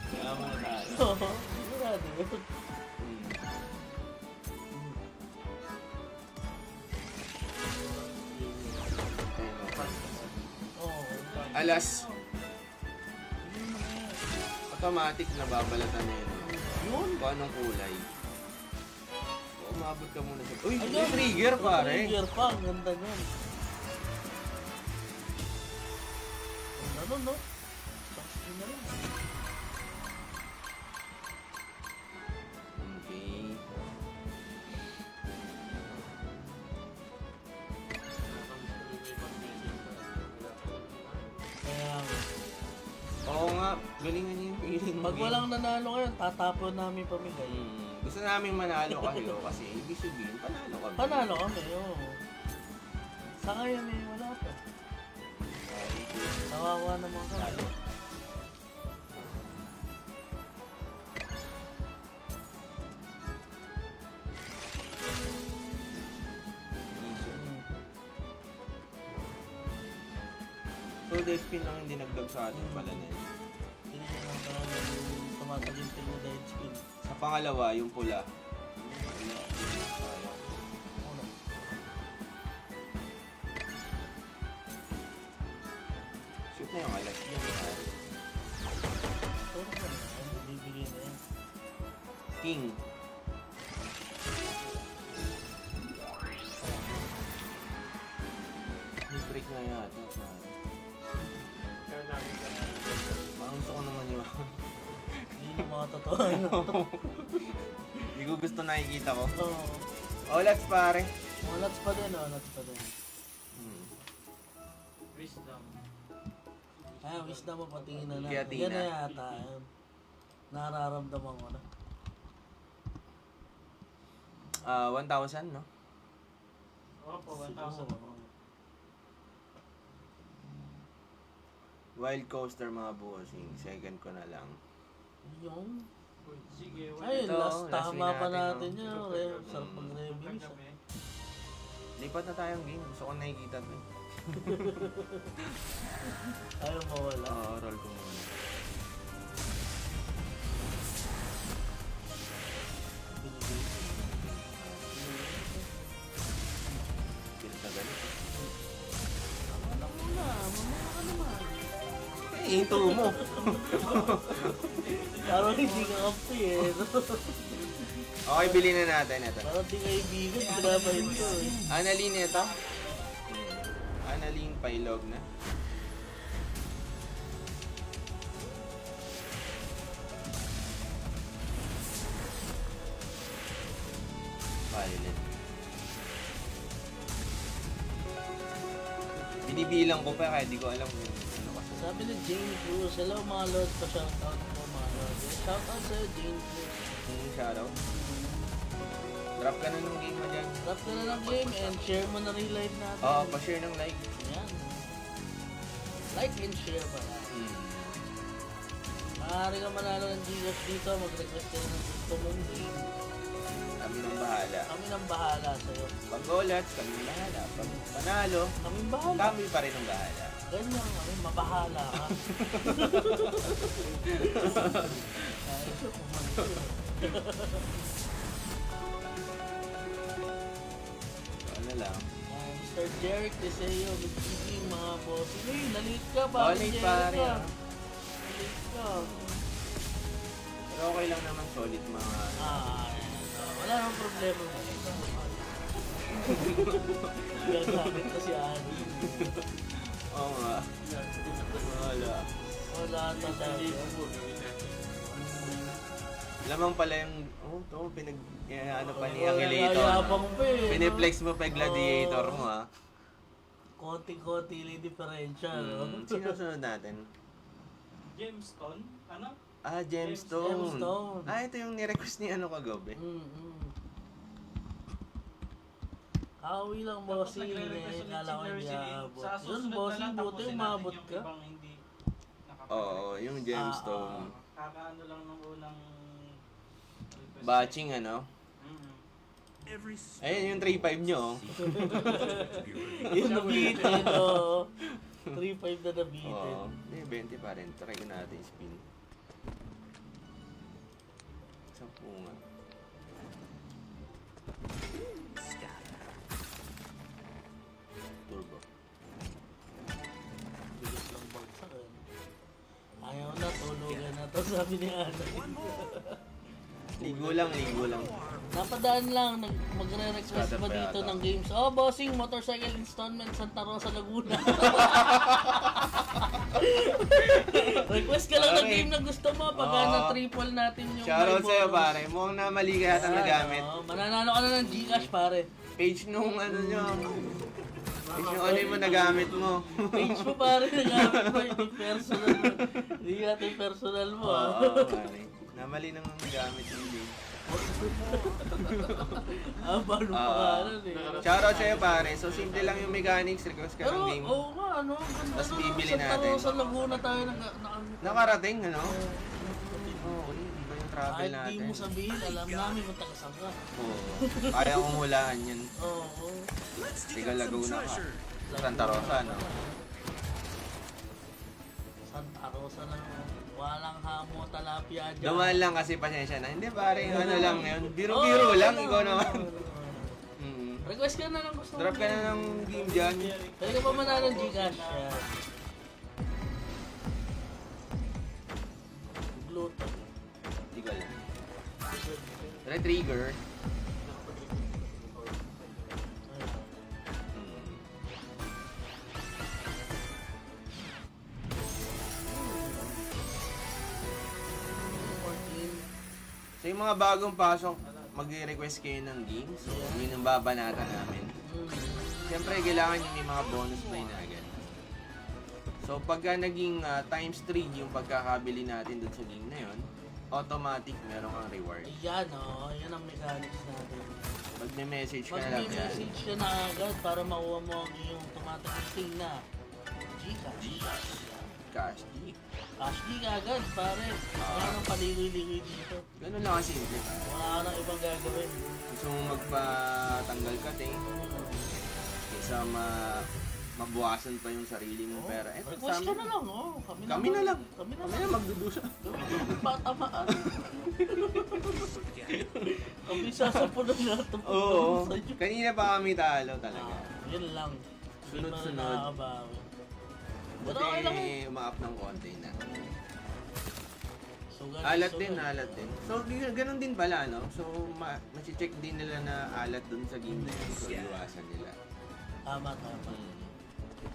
[SPEAKER 1] Kaya na tayo.
[SPEAKER 2] Oo. Sigurado yun.
[SPEAKER 1] Hmm.
[SPEAKER 2] Oo.
[SPEAKER 1] Alas. Automatic na babalatan na yun.
[SPEAKER 2] Yun.
[SPEAKER 1] Kung anong kulay. So, umabot ka muna sa... Uy,
[SPEAKER 2] Ayun.
[SPEAKER 1] may trigger pare.
[SPEAKER 2] Trigger pa. Ang ganda nun. Ano, no? Saksi na lang.
[SPEAKER 1] Okay.
[SPEAKER 2] Kaya,
[SPEAKER 1] Oo nga, galingan niyo yung feeling.
[SPEAKER 2] pag walang nanalo ngayon, tatapon namin pamigay.
[SPEAKER 1] Gusto namin manalo kayo kasi ibig sabihin, panalo kami.
[SPEAKER 2] Panalo kami, oo. Sa ngayon eh, wala pa. Nawawa naman kami. Hmm.
[SPEAKER 1] So, Deadspin lang hindi nagdag sa atin pala na yun.
[SPEAKER 2] Hindi ko na parang tumataginting na dead spin.
[SPEAKER 1] Sa pangalawa, yung pula.
[SPEAKER 2] Una.
[SPEAKER 1] Shoot na yung alas. Yan, pare.
[SPEAKER 2] Ito na ano, bibigay na yan.
[SPEAKER 1] King. May break na yata. Pare. Parang gusto ko naman yun.
[SPEAKER 2] Hindi na mga totoo.
[SPEAKER 1] Hindi ko gusto nakikita ko.
[SPEAKER 2] Oo.
[SPEAKER 1] Olats pare.
[SPEAKER 2] Mga nuts pa din, oh, nuts pa din.
[SPEAKER 4] Wisdom.
[SPEAKER 2] Ay, wish na mo patingin na
[SPEAKER 1] Kaya
[SPEAKER 2] natin.
[SPEAKER 1] Tina.
[SPEAKER 2] Yan na yata. Ayun. Nararamdaman ko na.
[SPEAKER 1] 1,000 no?
[SPEAKER 4] Opo, 1,000 po.
[SPEAKER 1] Wild coaster mga bossing. Second ko na lang.
[SPEAKER 2] Yung...
[SPEAKER 4] Sige,
[SPEAKER 2] Ay,
[SPEAKER 1] Ito,
[SPEAKER 2] last
[SPEAKER 1] last
[SPEAKER 2] tama
[SPEAKER 1] win
[SPEAKER 2] pa
[SPEAKER 1] natin,
[SPEAKER 2] natin
[SPEAKER 1] no?
[SPEAKER 2] yun. Okay, sarap mag-reviews.
[SPEAKER 4] kami.
[SPEAKER 1] Lipat na tayong game. Gusto ko nakikita to.
[SPEAKER 2] Ayaw mawala.
[SPEAKER 1] Oo, roll ko muna.
[SPEAKER 2] Binigay.
[SPEAKER 1] Galit na galit.
[SPEAKER 2] Alam mo na, mamaya ka naman.
[SPEAKER 1] Hinto mo.
[SPEAKER 2] Parang hindi ka kampi eh.
[SPEAKER 1] Okay, bilhin na natin ito.
[SPEAKER 2] Parang di kaibigan, pinapahin ko eh.
[SPEAKER 1] Annalyn ito. Annalyn Pailog na. Violet. Bibilang ko pa kaya di ko alam kung ano kasi.
[SPEAKER 2] Sabi ni Jane Cruz, hello mga lord, pa-shoutout po mga lord. Shoutout sa'yo, Jane Cruz.
[SPEAKER 1] Shoutout. Drop ka na ng game mo dyan.
[SPEAKER 2] Drop ka na ng game and share mo na rin live natin.
[SPEAKER 1] Oo, pa-share ng like.
[SPEAKER 2] Yan. Like and share pa lang. Maaari ka manalo ng Gcash dito, mag-request ka na ng gusto mong game.
[SPEAKER 1] Kami nang bahala.
[SPEAKER 2] Kami nang bahala sa'yo.
[SPEAKER 1] Pag golats, kami nang bahala. Pag panalo,
[SPEAKER 2] Kami bahala.
[SPEAKER 1] kami pa rin ang bahala.
[SPEAKER 2] Ganyan kami, mabahala ka. Ay,
[SPEAKER 1] Ano lang.
[SPEAKER 2] Mr. Jeric Deseo, good evening mga boss. Hey, nalit ka pa.
[SPEAKER 1] Oh, late pare, ah.
[SPEAKER 2] Nalit ka.
[SPEAKER 1] Pero okay lang naman, solid mga...
[SPEAKER 2] Ayan. Wala nang problema. Gagamit ko si Ani.
[SPEAKER 1] Oo nga. Wala.
[SPEAKER 2] Wala talaga.
[SPEAKER 1] Lamang pala yung... Oh, ito, ano pa ni
[SPEAKER 2] Wala,
[SPEAKER 1] Angelator.
[SPEAKER 2] yayabang pa eh,
[SPEAKER 1] Piniplex mo pa yung gladiator
[SPEAKER 2] Oo.
[SPEAKER 1] mo, ha?
[SPEAKER 2] Konti-konti lang differential.
[SPEAKER 1] Sino sunod natin?
[SPEAKER 4] Gemstone? Ano?
[SPEAKER 1] Ah, Gemstone.
[SPEAKER 2] Gemstone.
[SPEAKER 1] Ah, ito yung nirequest ni ano kagabi.
[SPEAKER 2] Kawi lang,
[SPEAKER 4] Tapos
[SPEAKER 2] bossing.
[SPEAKER 4] nagre-request ulit
[SPEAKER 2] Kala ko
[SPEAKER 4] si
[SPEAKER 2] hindi
[SPEAKER 4] Jersey.
[SPEAKER 2] aabot.
[SPEAKER 4] Sa
[SPEAKER 2] Yun,
[SPEAKER 4] susunod na
[SPEAKER 2] bossing,
[SPEAKER 4] lang,
[SPEAKER 2] buti
[SPEAKER 4] tapusin
[SPEAKER 2] umabot
[SPEAKER 4] natin
[SPEAKER 2] ka.
[SPEAKER 4] yung ibang hindi nakapag-
[SPEAKER 1] Oo, yung Gemstone.
[SPEAKER 4] Kakaano lang nung unang request.
[SPEAKER 1] Batching, ano?
[SPEAKER 4] Mm-mm.
[SPEAKER 1] Ayun, yung 3.5 nyo. oh.
[SPEAKER 2] Yun, nabitin, oo. 3-5 na nabitin.
[SPEAKER 1] Oo. Hindi, 20 pa rin. Try ko natin spin. 10 nga. Turbo.
[SPEAKER 2] Bilis lang bagsak eh. Ayaw na, tulugan na to, sabi ni Ana.
[SPEAKER 1] Ligo lang, ligo lang.
[SPEAKER 2] Napadaan lang, magre-request
[SPEAKER 1] Scatter
[SPEAKER 2] ba
[SPEAKER 1] pa
[SPEAKER 2] dito
[SPEAKER 1] yata.
[SPEAKER 2] ng games? Oh, bossing, motorcycle installment, Santa Rosa, Laguna. Request ka lang ng
[SPEAKER 1] Pare.
[SPEAKER 2] game na gusto mo, pag
[SPEAKER 1] Oo.
[SPEAKER 2] na-triple natin yung
[SPEAKER 1] Shoutout
[SPEAKER 2] may
[SPEAKER 1] sa'yo,
[SPEAKER 2] bonus.
[SPEAKER 1] pare. Mukhang namali ka yata nagamit.
[SPEAKER 2] Oo, mananalo ka na ng Gcash, pare.
[SPEAKER 1] Page nung ano nyo. Page nung ano yung nagamit mo.
[SPEAKER 2] Page mo, pare, nagamit mo, hindi personal mo. Hindi natin personal mo, ah.
[SPEAKER 1] Oo, pare. Namali nang nagamit yung game.
[SPEAKER 2] Ah, paano pangalan eh.
[SPEAKER 1] Shoutout sa'yo, pare. So, simple lang yung mechanics. Request ka
[SPEAKER 2] Pero,
[SPEAKER 1] ng game.
[SPEAKER 2] oo nga, ano, ang ganda
[SPEAKER 1] Tapos
[SPEAKER 2] na,
[SPEAKER 1] bibili
[SPEAKER 2] Santa
[SPEAKER 1] natin.
[SPEAKER 2] Rosa, Laguna tayo
[SPEAKER 1] Nakarating, ano? Oo, iba yung travel
[SPEAKER 2] kahit di
[SPEAKER 1] natin.
[SPEAKER 2] mo sabihin, alam namin kung taga-saan ka.
[SPEAKER 1] Oo. Kaya kong hulaan yun.
[SPEAKER 2] Oo.
[SPEAKER 1] Tiga Laguna ka. Santa Rosa, no?
[SPEAKER 2] Santa Rosa lang. Walang hamo, talapia dyan.
[SPEAKER 1] Dumaan lang kasi pasensya na. Hindi, pare. Ano lang yun. Biro-biro lang. Ikaw naman. Mm.
[SPEAKER 2] Request ka na lang gusto mo.
[SPEAKER 1] Drop ka na ng game dyan.
[SPEAKER 2] Pwede ka pa manalo ng Gcash. Yan. Bluetooth.
[SPEAKER 1] Tiga lang. Retrigger. Mm. So yung mga bagong pasok, mag-request kayo ng games. So yun ang babanatan namin. Siyempre, kailangan yung may mga bonus play na agad. So, pagka naging times 3 yung pagkakabili natin dun sa game na yun, automatic meron kang reward.
[SPEAKER 2] Ayan o, yan ang mechanics natin.
[SPEAKER 1] Pag may message ka na lang yan.
[SPEAKER 2] Mag-message ka na agad para makuha mo ang iyong tumatakting na Gcash.
[SPEAKER 1] Cash D.
[SPEAKER 2] Cash D ka agad, pare. Wala nang paligoy-ligoy dito.
[SPEAKER 1] Ganun lang kasimple.
[SPEAKER 2] Wala ka nang ibang gagawin.
[SPEAKER 1] Gusto mo magpatanggal ka, kaysa mabuwasan pa yung sarili mong pera. Eh,
[SPEAKER 2] Request ka na lang, oh.
[SPEAKER 1] Kami na lang.
[SPEAKER 2] Kami na
[SPEAKER 1] Kami
[SPEAKER 2] lang.
[SPEAKER 1] na magdudusa.
[SPEAKER 2] Patamaan. Kami sasapunan natin.
[SPEAKER 1] Oo. Kanina pa kami talo talaga.
[SPEAKER 2] Yun lang.
[SPEAKER 1] Sunod-sunod.
[SPEAKER 2] Hindi mo nakakabawi. Pero
[SPEAKER 1] Buti
[SPEAKER 2] okay lang eh.
[SPEAKER 1] uma-up ng konti na.
[SPEAKER 2] Sugal,
[SPEAKER 1] Alat
[SPEAKER 2] sugal.
[SPEAKER 1] din, alat din. So, ganun din pala, no? So, check din nila na alat dun sa game na yun. So, iwasan nila.
[SPEAKER 2] Tama, tama.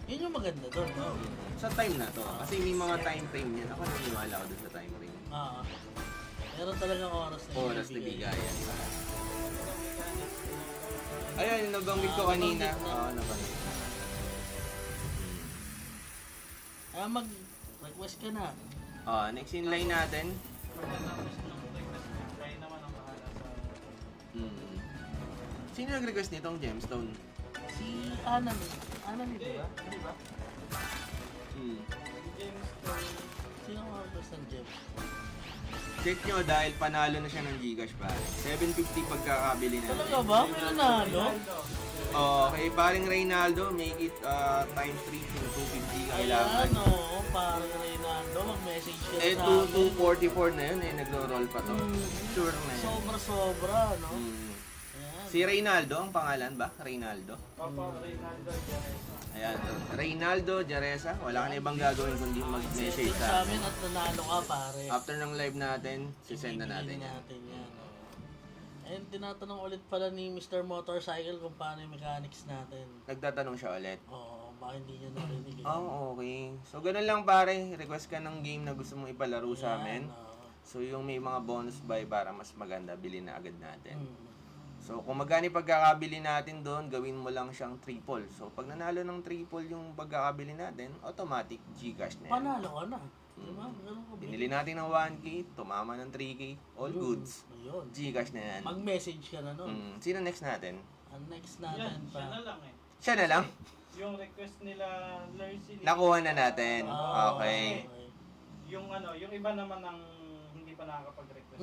[SPEAKER 2] Yun yung maganda doon, no?
[SPEAKER 1] Sa time na to. Kasi may mga time frame yan. Ako naniniwala ko dun sa time frame.
[SPEAKER 2] Ah. Meron talagang oras na
[SPEAKER 1] Oras na
[SPEAKER 2] ibibigay.
[SPEAKER 1] bigayan. Ayun, yung nabanggit ko kanina. Oo, nabanggit.
[SPEAKER 2] Kaya mag-request ka na.
[SPEAKER 1] Next in line natin.
[SPEAKER 4] Pagkatapos ng request mo, kayo naman ang bahala sa...
[SPEAKER 1] Sino nag-request nitong gemstone?
[SPEAKER 2] Si Anami. Anami, di ba? Di ba?
[SPEAKER 4] Gemstone.
[SPEAKER 2] Sino ang request ng gem?
[SPEAKER 1] Check nyo dahil panalo na siya ng Gcash pare. 750 pagkakabili na.
[SPEAKER 2] Talaga ba? May nanalo?
[SPEAKER 1] Okay, paring Reynaldo, make it times 3 to 250 kailangan.
[SPEAKER 2] Ayan, oo. Parang Reynaldo, mag-message ka
[SPEAKER 1] Eh,
[SPEAKER 2] sa akin.
[SPEAKER 1] 244 na yun eh, nagro-roll pa to. Sure na yun.
[SPEAKER 2] Sobra-sobra, no?
[SPEAKER 1] Mm.
[SPEAKER 2] Ayan.
[SPEAKER 1] Si Reynaldo, ang pangalan ba? Reynaldo?
[SPEAKER 4] Papa Reynaldo Jareza.
[SPEAKER 1] Ayan, Reynaldo Jareza. Wala ka na ibang gagawin kundi mag-message
[SPEAKER 2] Sa
[SPEAKER 1] sa
[SPEAKER 2] amin
[SPEAKER 1] amin.
[SPEAKER 2] at nanalo ka, pare.
[SPEAKER 1] After ng live natin, sisend na natin
[SPEAKER 2] Ibibigay
[SPEAKER 1] yan.
[SPEAKER 2] natin yan. oo. And tinatanong ulit pala ni Mr. Motorcycle kung paano yung mechanics natin.
[SPEAKER 1] Nagtatanong siya ulit.
[SPEAKER 2] Oo, baka hindi niya narinig.
[SPEAKER 1] Okay. So, ganun lang pare. Request ka ng game na gusto mong ipalaro sa amin. So, yung may mga bonus buy para mas maganda, bilhin na agad natin. So, kung magkano yung pagkakabili natin doon, gawin mo lang siyang triple. So, pag nanalo ng triple yung pagkakabili natin, automatic Gcash na yan.
[SPEAKER 2] Panalo ka na. Diba? Ganun ka.
[SPEAKER 1] Binili natin ng 1K, tumama ng 3K, all goods.
[SPEAKER 2] Ayun.
[SPEAKER 1] Gcash na yan.
[SPEAKER 2] Mag-message ka na nun.
[SPEAKER 1] Sino next natin?
[SPEAKER 2] Ang next
[SPEAKER 4] Yan,
[SPEAKER 2] natin
[SPEAKER 4] siya na
[SPEAKER 2] pa.
[SPEAKER 4] lang eh.
[SPEAKER 1] Siya na lang.
[SPEAKER 4] Yung request nila, Lercy.
[SPEAKER 1] Nakuha na natin.
[SPEAKER 2] Ah,
[SPEAKER 1] Okay.
[SPEAKER 4] Yung yung iba naman ang hindi pa nakakapag-request.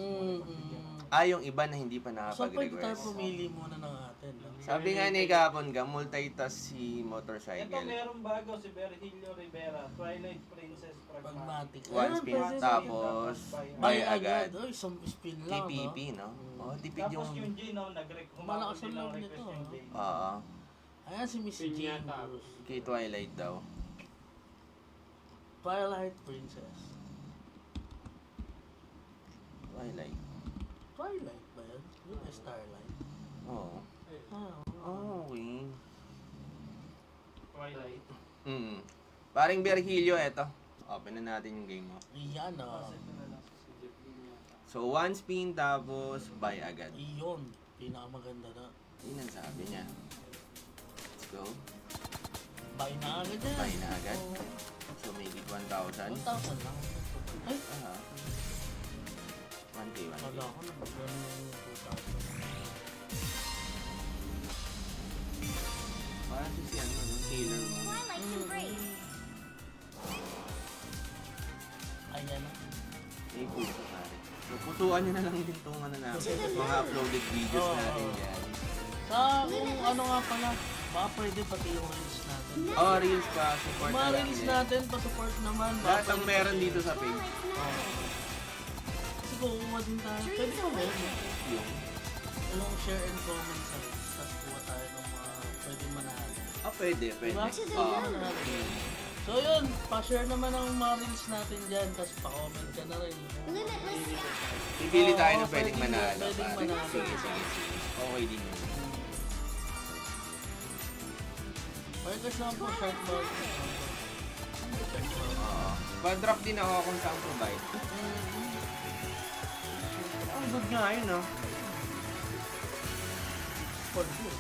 [SPEAKER 1] Yung iba na hindi pa
[SPEAKER 2] So, pwede tayo
[SPEAKER 1] nakapag-request.
[SPEAKER 2] pumili muna ng atin. No?
[SPEAKER 1] Sabi nga ni Kapon ka, multitask si
[SPEAKER 4] Ito
[SPEAKER 1] Motorcycle.
[SPEAKER 4] merong bago, si Virgilio Rivera, Twilight Princess Pragmatic.
[SPEAKER 2] Pragmatic.
[SPEAKER 1] One
[SPEAKER 2] Ayan,
[SPEAKER 1] spin,
[SPEAKER 2] pwede.
[SPEAKER 1] tapos
[SPEAKER 2] Buy
[SPEAKER 1] buy
[SPEAKER 2] agad.
[SPEAKER 1] agad.
[SPEAKER 2] Oy, isang spin lang,
[SPEAKER 1] TPP,
[SPEAKER 2] no?
[SPEAKER 1] no? Tipid
[SPEAKER 4] Tapos
[SPEAKER 1] yung...
[SPEAKER 4] yung Gino, nag-request.
[SPEAKER 2] Malakas ang
[SPEAKER 4] ng
[SPEAKER 2] loob
[SPEAKER 4] request
[SPEAKER 2] nito,
[SPEAKER 4] yung
[SPEAKER 2] ah.
[SPEAKER 4] Gino.
[SPEAKER 1] Oo.
[SPEAKER 2] Ayan si Miss Jane Bruce.
[SPEAKER 1] Kay Twilight daw.
[SPEAKER 2] Twilight Princess.
[SPEAKER 1] Twilight.
[SPEAKER 2] Twilight ba yun? Yung Starlight.
[SPEAKER 1] Oo. Okay.
[SPEAKER 4] Twilight.
[SPEAKER 1] Paring Virgilio, eto. Open na natin yung game mo.
[SPEAKER 2] Iyan,
[SPEAKER 4] Tapos ito na lang si Jeff yata.
[SPEAKER 1] So, one spin, tapos buy agad.
[SPEAKER 2] Iyon. Pinakamaganda na.
[SPEAKER 1] Yun ang sabi niya. Let's go.
[SPEAKER 2] Buy na agad yan.
[SPEAKER 1] Buy na agad.
[SPEAKER 2] Oo.
[SPEAKER 1] So, make it 1,000.
[SPEAKER 2] 1,000 lang. Ay,
[SPEAKER 1] 1K, 1K.
[SPEAKER 2] wala ko na. Magkano yung 2,000.
[SPEAKER 1] Parang si ano, no? Taylor mo.
[SPEAKER 5] Twilight Embrace.
[SPEAKER 2] Ayan na.
[SPEAKER 1] May puso pare. So, putuan nyo na lang din itong ano natin. Mga uploaded videos
[SPEAKER 2] Oo.
[SPEAKER 1] natin dyan.
[SPEAKER 2] Sa kung ano nga pala, baka pwede pati yung reels natin.
[SPEAKER 1] Reels pa. Support
[SPEAKER 2] Mga
[SPEAKER 1] na lang
[SPEAKER 2] reels
[SPEAKER 1] din.
[SPEAKER 2] natin, pa-support naman. Baka
[SPEAKER 1] Lahat ang
[SPEAKER 2] pwede
[SPEAKER 1] meron
[SPEAKER 2] pati-
[SPEAKER 1] dito sa page.
[SPEAKER 2] Oo. Kasi kukuha din tayo. Pwede ko ba yun?
[SPEAKER 1] Yung.
[SPEAKER 2] Yung share and comment sa tapos kuha tayo ng mga pwede manalo.
[SPEAKER 1] Pwede, pwede.
[SPEAKER 2] Diba? Manalo. So yun, pa-share naman ang mga reels natin dyan, tapos pa-comment ka na rin.
[SPEAKER 1] Pipili tayo
[SPEAKER 2] Oo,
[SPEAKER 1] ng pwedeng
[SPEAKER 2] pwedeng-
[SPEAKER 1] manalo.
[SPEAKER 2] pwedeng
[SPEAKER 1] pare.
[SPEAKER 2] manalo.
[SPEAKER 1] Sige, sige, sige. Okay din yun.
[SPEAKER 2] Pwede lang po short mode.
[SPEAKER 1] Pa-drop din ako kung saan provide. Ang good nga yun, no?
[SPEAKER 2] For sure.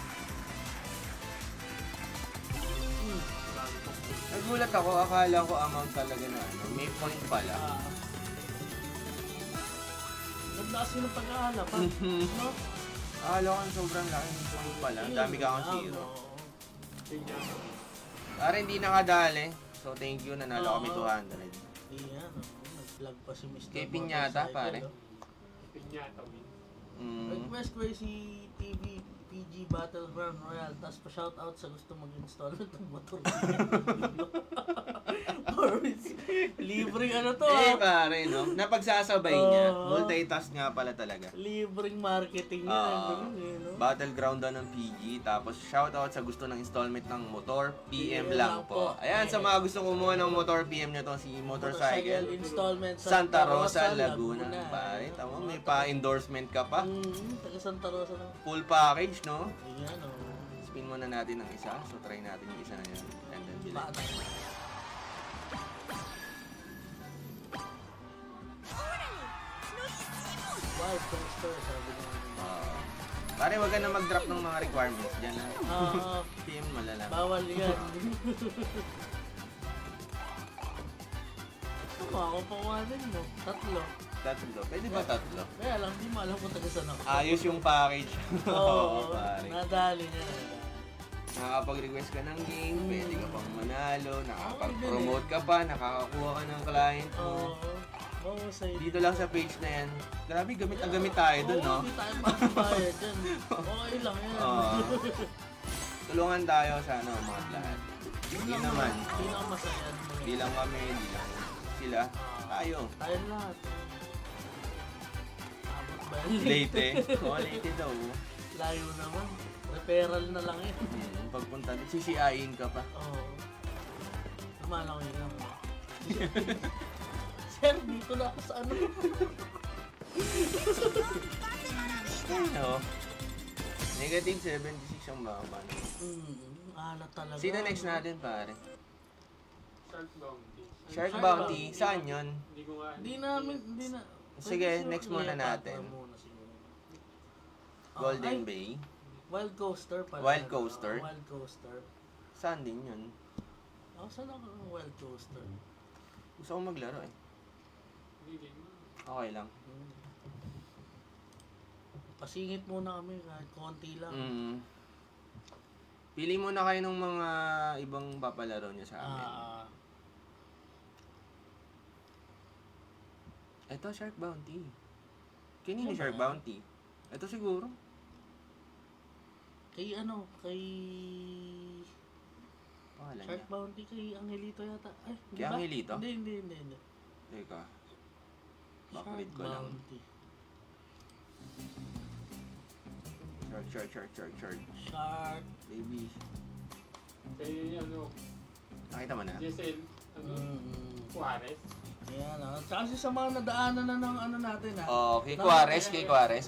[SPEAKER 1] Nagulat ako, akala ko amount talaga na ano. May point pala.
[SPEAKER 2] Ganda kasi ng pag-aalap, ha? No?
[SPEAKER 1] Akala ko sobrang laki ng point pala. Ang dami ka akong zero. Para hindi nakadali. So thank you, nanalo kami 200.
[SPEAKER 2] Iyan, nag-vlog pa si Mr.
[SPEAKER 1] Kay Piñata,
[SPEAKER 2] Motorcycle,
[SPEAKER 1] pare.
[SPEAKER 2] oh.
[SPEAKER 1] Mm.
[SPEAKER 2] Request ko si TV PG Battleground Royale, tapos pa-shoutout sa gusto mag-install ng motor. Libreng ano to,
[SPEAKER 1] Pare, no? Napagsasabay niya.
[SPEAKER 2] Oo.
[SPEAKER 1] Multitask nga pala talaga.
[SPEAKER 2] Libreng marketing
[SPEAKER 1] Oo.
[SPEAKER 2] yan. ganun eh, no?
[SPEAKER 1] Battleground daw ng PG. Tapos shoutout sa gusto ng installment ng motor. PM lang po. Ayan, sa mga gusto kumuha ng motor, PM nyo to si Motorcycle.
[SPEAKER 2] Installment
[SPEAKER 1] Santa Rosa, Laguna. Pare, tama, may pa-endorsement ka pa.
[SPEAKER 2] Taga Santa Rosa lang.
[SPEAKER 1] Full package, no?
[SPEAKER 2] Ayan, oh.
[SPEAKER 1] Spin muna natin ng isa. So, try natin yung isa na yun. And then, bilhin.
[SPEAKER 2] Bata. Wow, transfer, sabi ko.
[SPEAKER 1] Pare, wag ka na mag-drop ng mga requirements dyan.
[SPEAKER 2] Ah,
[SPEAKER 1] PM malalaman.
[SPEAKER 2] bawal yan. mo, ako pa kuhanin mo. Tatlo.
[SPEAKER 1] Tatlo. Pwede ba tatlo?
[SPEAKER 2] Kaya lang, di mo alam kung taga saan ako.
[SPEAKER 1] Ayos yung package.
[SPEAKER 2] Oo,
[SPEAKER 1] pare.
[SPEAKER 2] nadali niya.
[SPEAKER 1] Nakakapag-request ka ng game, pwede ka pang manalo, nakakapag-promote ka pa, nakakakuha ka ng client mo.
[SPEAKER 2] Oo. Oo, sa'yo.
[SPEAKER 1] Dito lang sa page na yan. Grabe, gamit ang gamit tayo dun, no?
[SPEAKER 2] Hindi tayo magbabayad dyan. Okay lang yan.
[SPEAKER 1] Oo. Tulungan tayo sa ano, mga lahat. Hindi naman.
[SPEAKER 2] Hindi lang masaya.
[SPEAKER 1] Hindi lang kami, hindi lang sila. Tayo.
[SPEAKER 2] Tayo lahat. Abot ba yan?
[SPEAKER 1] Late eh. Oo, late daw.
[SPEAKER 2] Layo naman. Referral na lang yan.
[SPEAKER 1] Pagpunta, sisiyain ka pa.
[SPEAKER 2] Oo. Lumalang yun lang. Sir, dito na ako sa ano.
[SPEAKER 1] Ano? Negative 76 ang baba.
[SPEAKER 2] Alat talaga.
[SPEAKER 1] Sino next natin, pare?
[SPEAKER 4] Shark Bounty.
[SPEAKER 1] Shark Bounty. Saan yun?
[SPEAKER 4] Hindi ko nga.
[SPEAKER 2] Hindi namin, hindi na.
[SPEAKER 1] Sige,
[SPEAKER 2] Pwede
[SPEAKER 1] next muna
[SPEAKER 2] Cleopatra
[SPEAKER 1] natin.
[SPEAKER 2] muna siguro.
[SPEAKER 1] Golden
[SPEAKER 2] Ay,
[SPEAKER 1] Bay.
[SPEAKER 2] Wild Coaster pala.
[SPEAKER 1] Wild Coaster?
[SPEAKER 2] Wild Coaster.
[SPEAKER 1] Saan din yun?
[SPEAKER 2] Saan ako ng Wild Coaster?
[SPEAKER 1] Gusto ko maglaro eh. Okay lang.
[SPEAKER 2] Pasingit muna kami kahit konti lang.
[SPEAKER 1] Pili muna kayo ng mga ibang papalaro niya sa amin. Ito, Shark Bounty. Kanino
[SPEAKER 2] Ano ba
[SPEAKER 1] Shark
[SPEAKER 2] yan?
[SPEAKER 1] Bounty? Ito siguro.
[SPEAKER 2] Kay ano, kay
[SPEAKER 1] Pangalan
[SPEAKER 2] Shark
[SPEAKER 1] niya.
[SPEAKER 2] Bounty kay Angelito yata. Ay, hindi
[SPEAKER 1] Kay
[SPEAKER 2] ba?
[SPEAKER 1] Angelito?
[SPEAKER 2] Hindi.
[SPEAKER 1] Teka.
[SPEAKER 2] Shark
[SPEAKER 1] Backread ko lang.
[SPEAKER 2] Bounty.
[SPEAKER 1] Shark.
[SPEAKER 2] Shark.
[SPEAKER 1] Baby.
[SPEAKER 4] Kaya ano,
[SPEAKER 1] Nakita mo na?
[SPEAKER 4] Giselle, ano, Juarez.
[SPEAKER 2] Ayan, tsaka kasi sa mga nadaanan na ng ano natin ha.
[SPEAKER 1] Oh, kay Juarez, pare.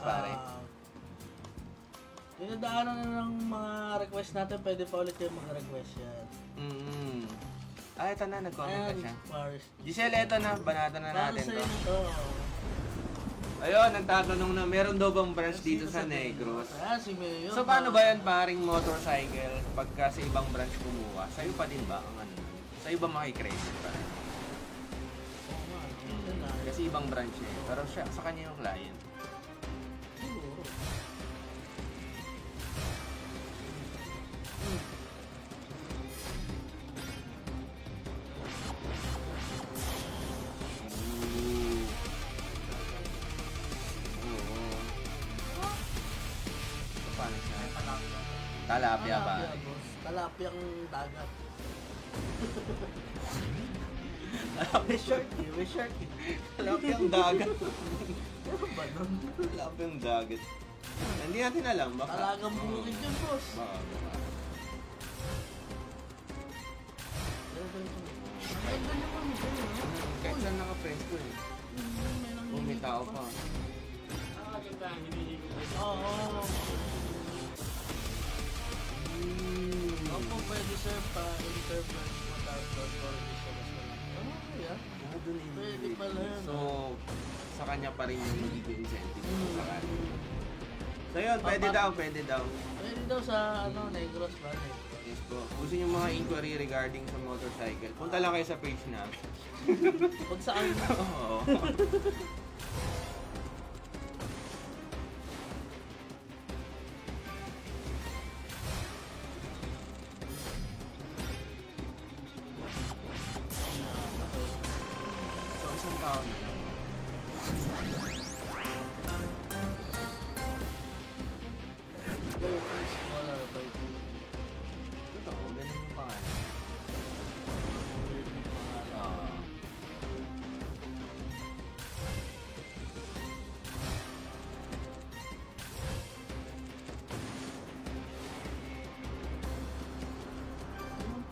[SPEAKER 2] Yung nadaanan na ng mga request natin, pwede pa ulit kayo mag-request yan.
[SPEAKER 1] Ito na, nag-comment na siya.
[SPEAKER 2] Juarez.
[SPEAKER 1] Giselle, ito na, banata na
[SPEAKER 2] Para
[SPEAKER 1] natin
[SPEAKER 2] sa'yo
[SPEAKER 1] to.
[SPEAKER 2] na to.
[SPEAKER 1] Ayun, nagtatanong na, meron daw bang branch dito sa Negros?
[SPEAKER 2] Si Mayo.
[SPEAKER 1] So, paano ba yan paring motorcycle pagka sa ibang branch kumuha? Sa'yo pa din ba ang ano? Sa'yo ba makikredit pa rin? Kasi ibang branch eh. Pero siya, sa kanya yung client.
[SPEAKER 2] Siguro.
[SPEAKER 1] Paano siya? Talapia ba?
[SPEAKER 2] boss. Talapyang dagat.
[SPEAKER 1] May shark eh. Talapiang dagat.
[SPEAKER 2] Ano ba nun?
[SPEAKER 1] Talapiang dagat. Hindi natin alam. Baka.
[SPEAKER 2] Talagang bukid yun, boss.
[SPEAKER 1] Baka.
[SPEAKER 2] Ang ganda niya kami sa'yo, no?
[SPEAKER 1] Kahit saan nakapresto eh. Oh, may tao pa.
[SPEAKER 4] Nakakaganda, hinihingi ko.
[SPEAKER 2] Oo. Opo, pwede sir pa interpret mo tapos for this kaya? Pwede pala yun.
[SPEAKER 1] So, sa kanya pa rin yung magiging incentive sa kanya. So yun, pwede daw.
[SPEAKER 2] Pwede daw sa Negros ba?
[SPEAKER 1] Yes po. Gusto niyo mga inquiry regarding sa motorcycle, punta lang kayo sa page namin.
[SPEAKER 2] Huwag sa akin.
[SPEAKER 1] Oo. So, isang taon na lang.
[SPEAKER 2] Wala ba ito?
[SPEAKER 1] Totoo, ganun yung pangalan. Oo.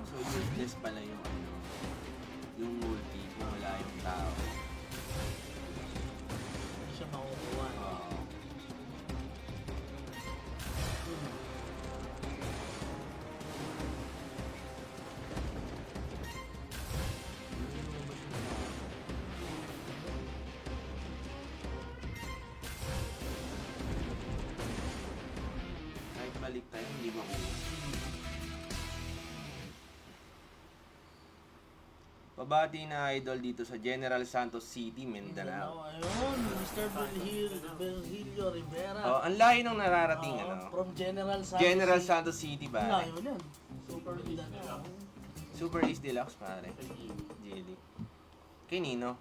[SPEAKER 1] So, useless pala yung ano, yung multi kung wala yung tao.
[SPEAKER 2] Hindi siya makukuha.
[SPEAKER 1] Oo. Kahit balik tayo, hindi makuha. mababati na idol dito sa General Santos City, Mindanao.
[SPEAKER 2] Ayun, Mr. Virgilio Rivera.
[SPEAKER 1] Oh, ang layo nung nararating,
[SPEAKER 2] Oo,
[SPEAKER 1] ano?
[SPEAKER 2] from General Santos.
[SPEAKER 1] General Santos City,
[SPEAKER 2] Ang
[SPEAKER 1] pare.
[SPEAKER 2] layo yan. Super Mindanao.
[SPEAKER 1] Super East Deluxe, pare. GD. Kay Nino.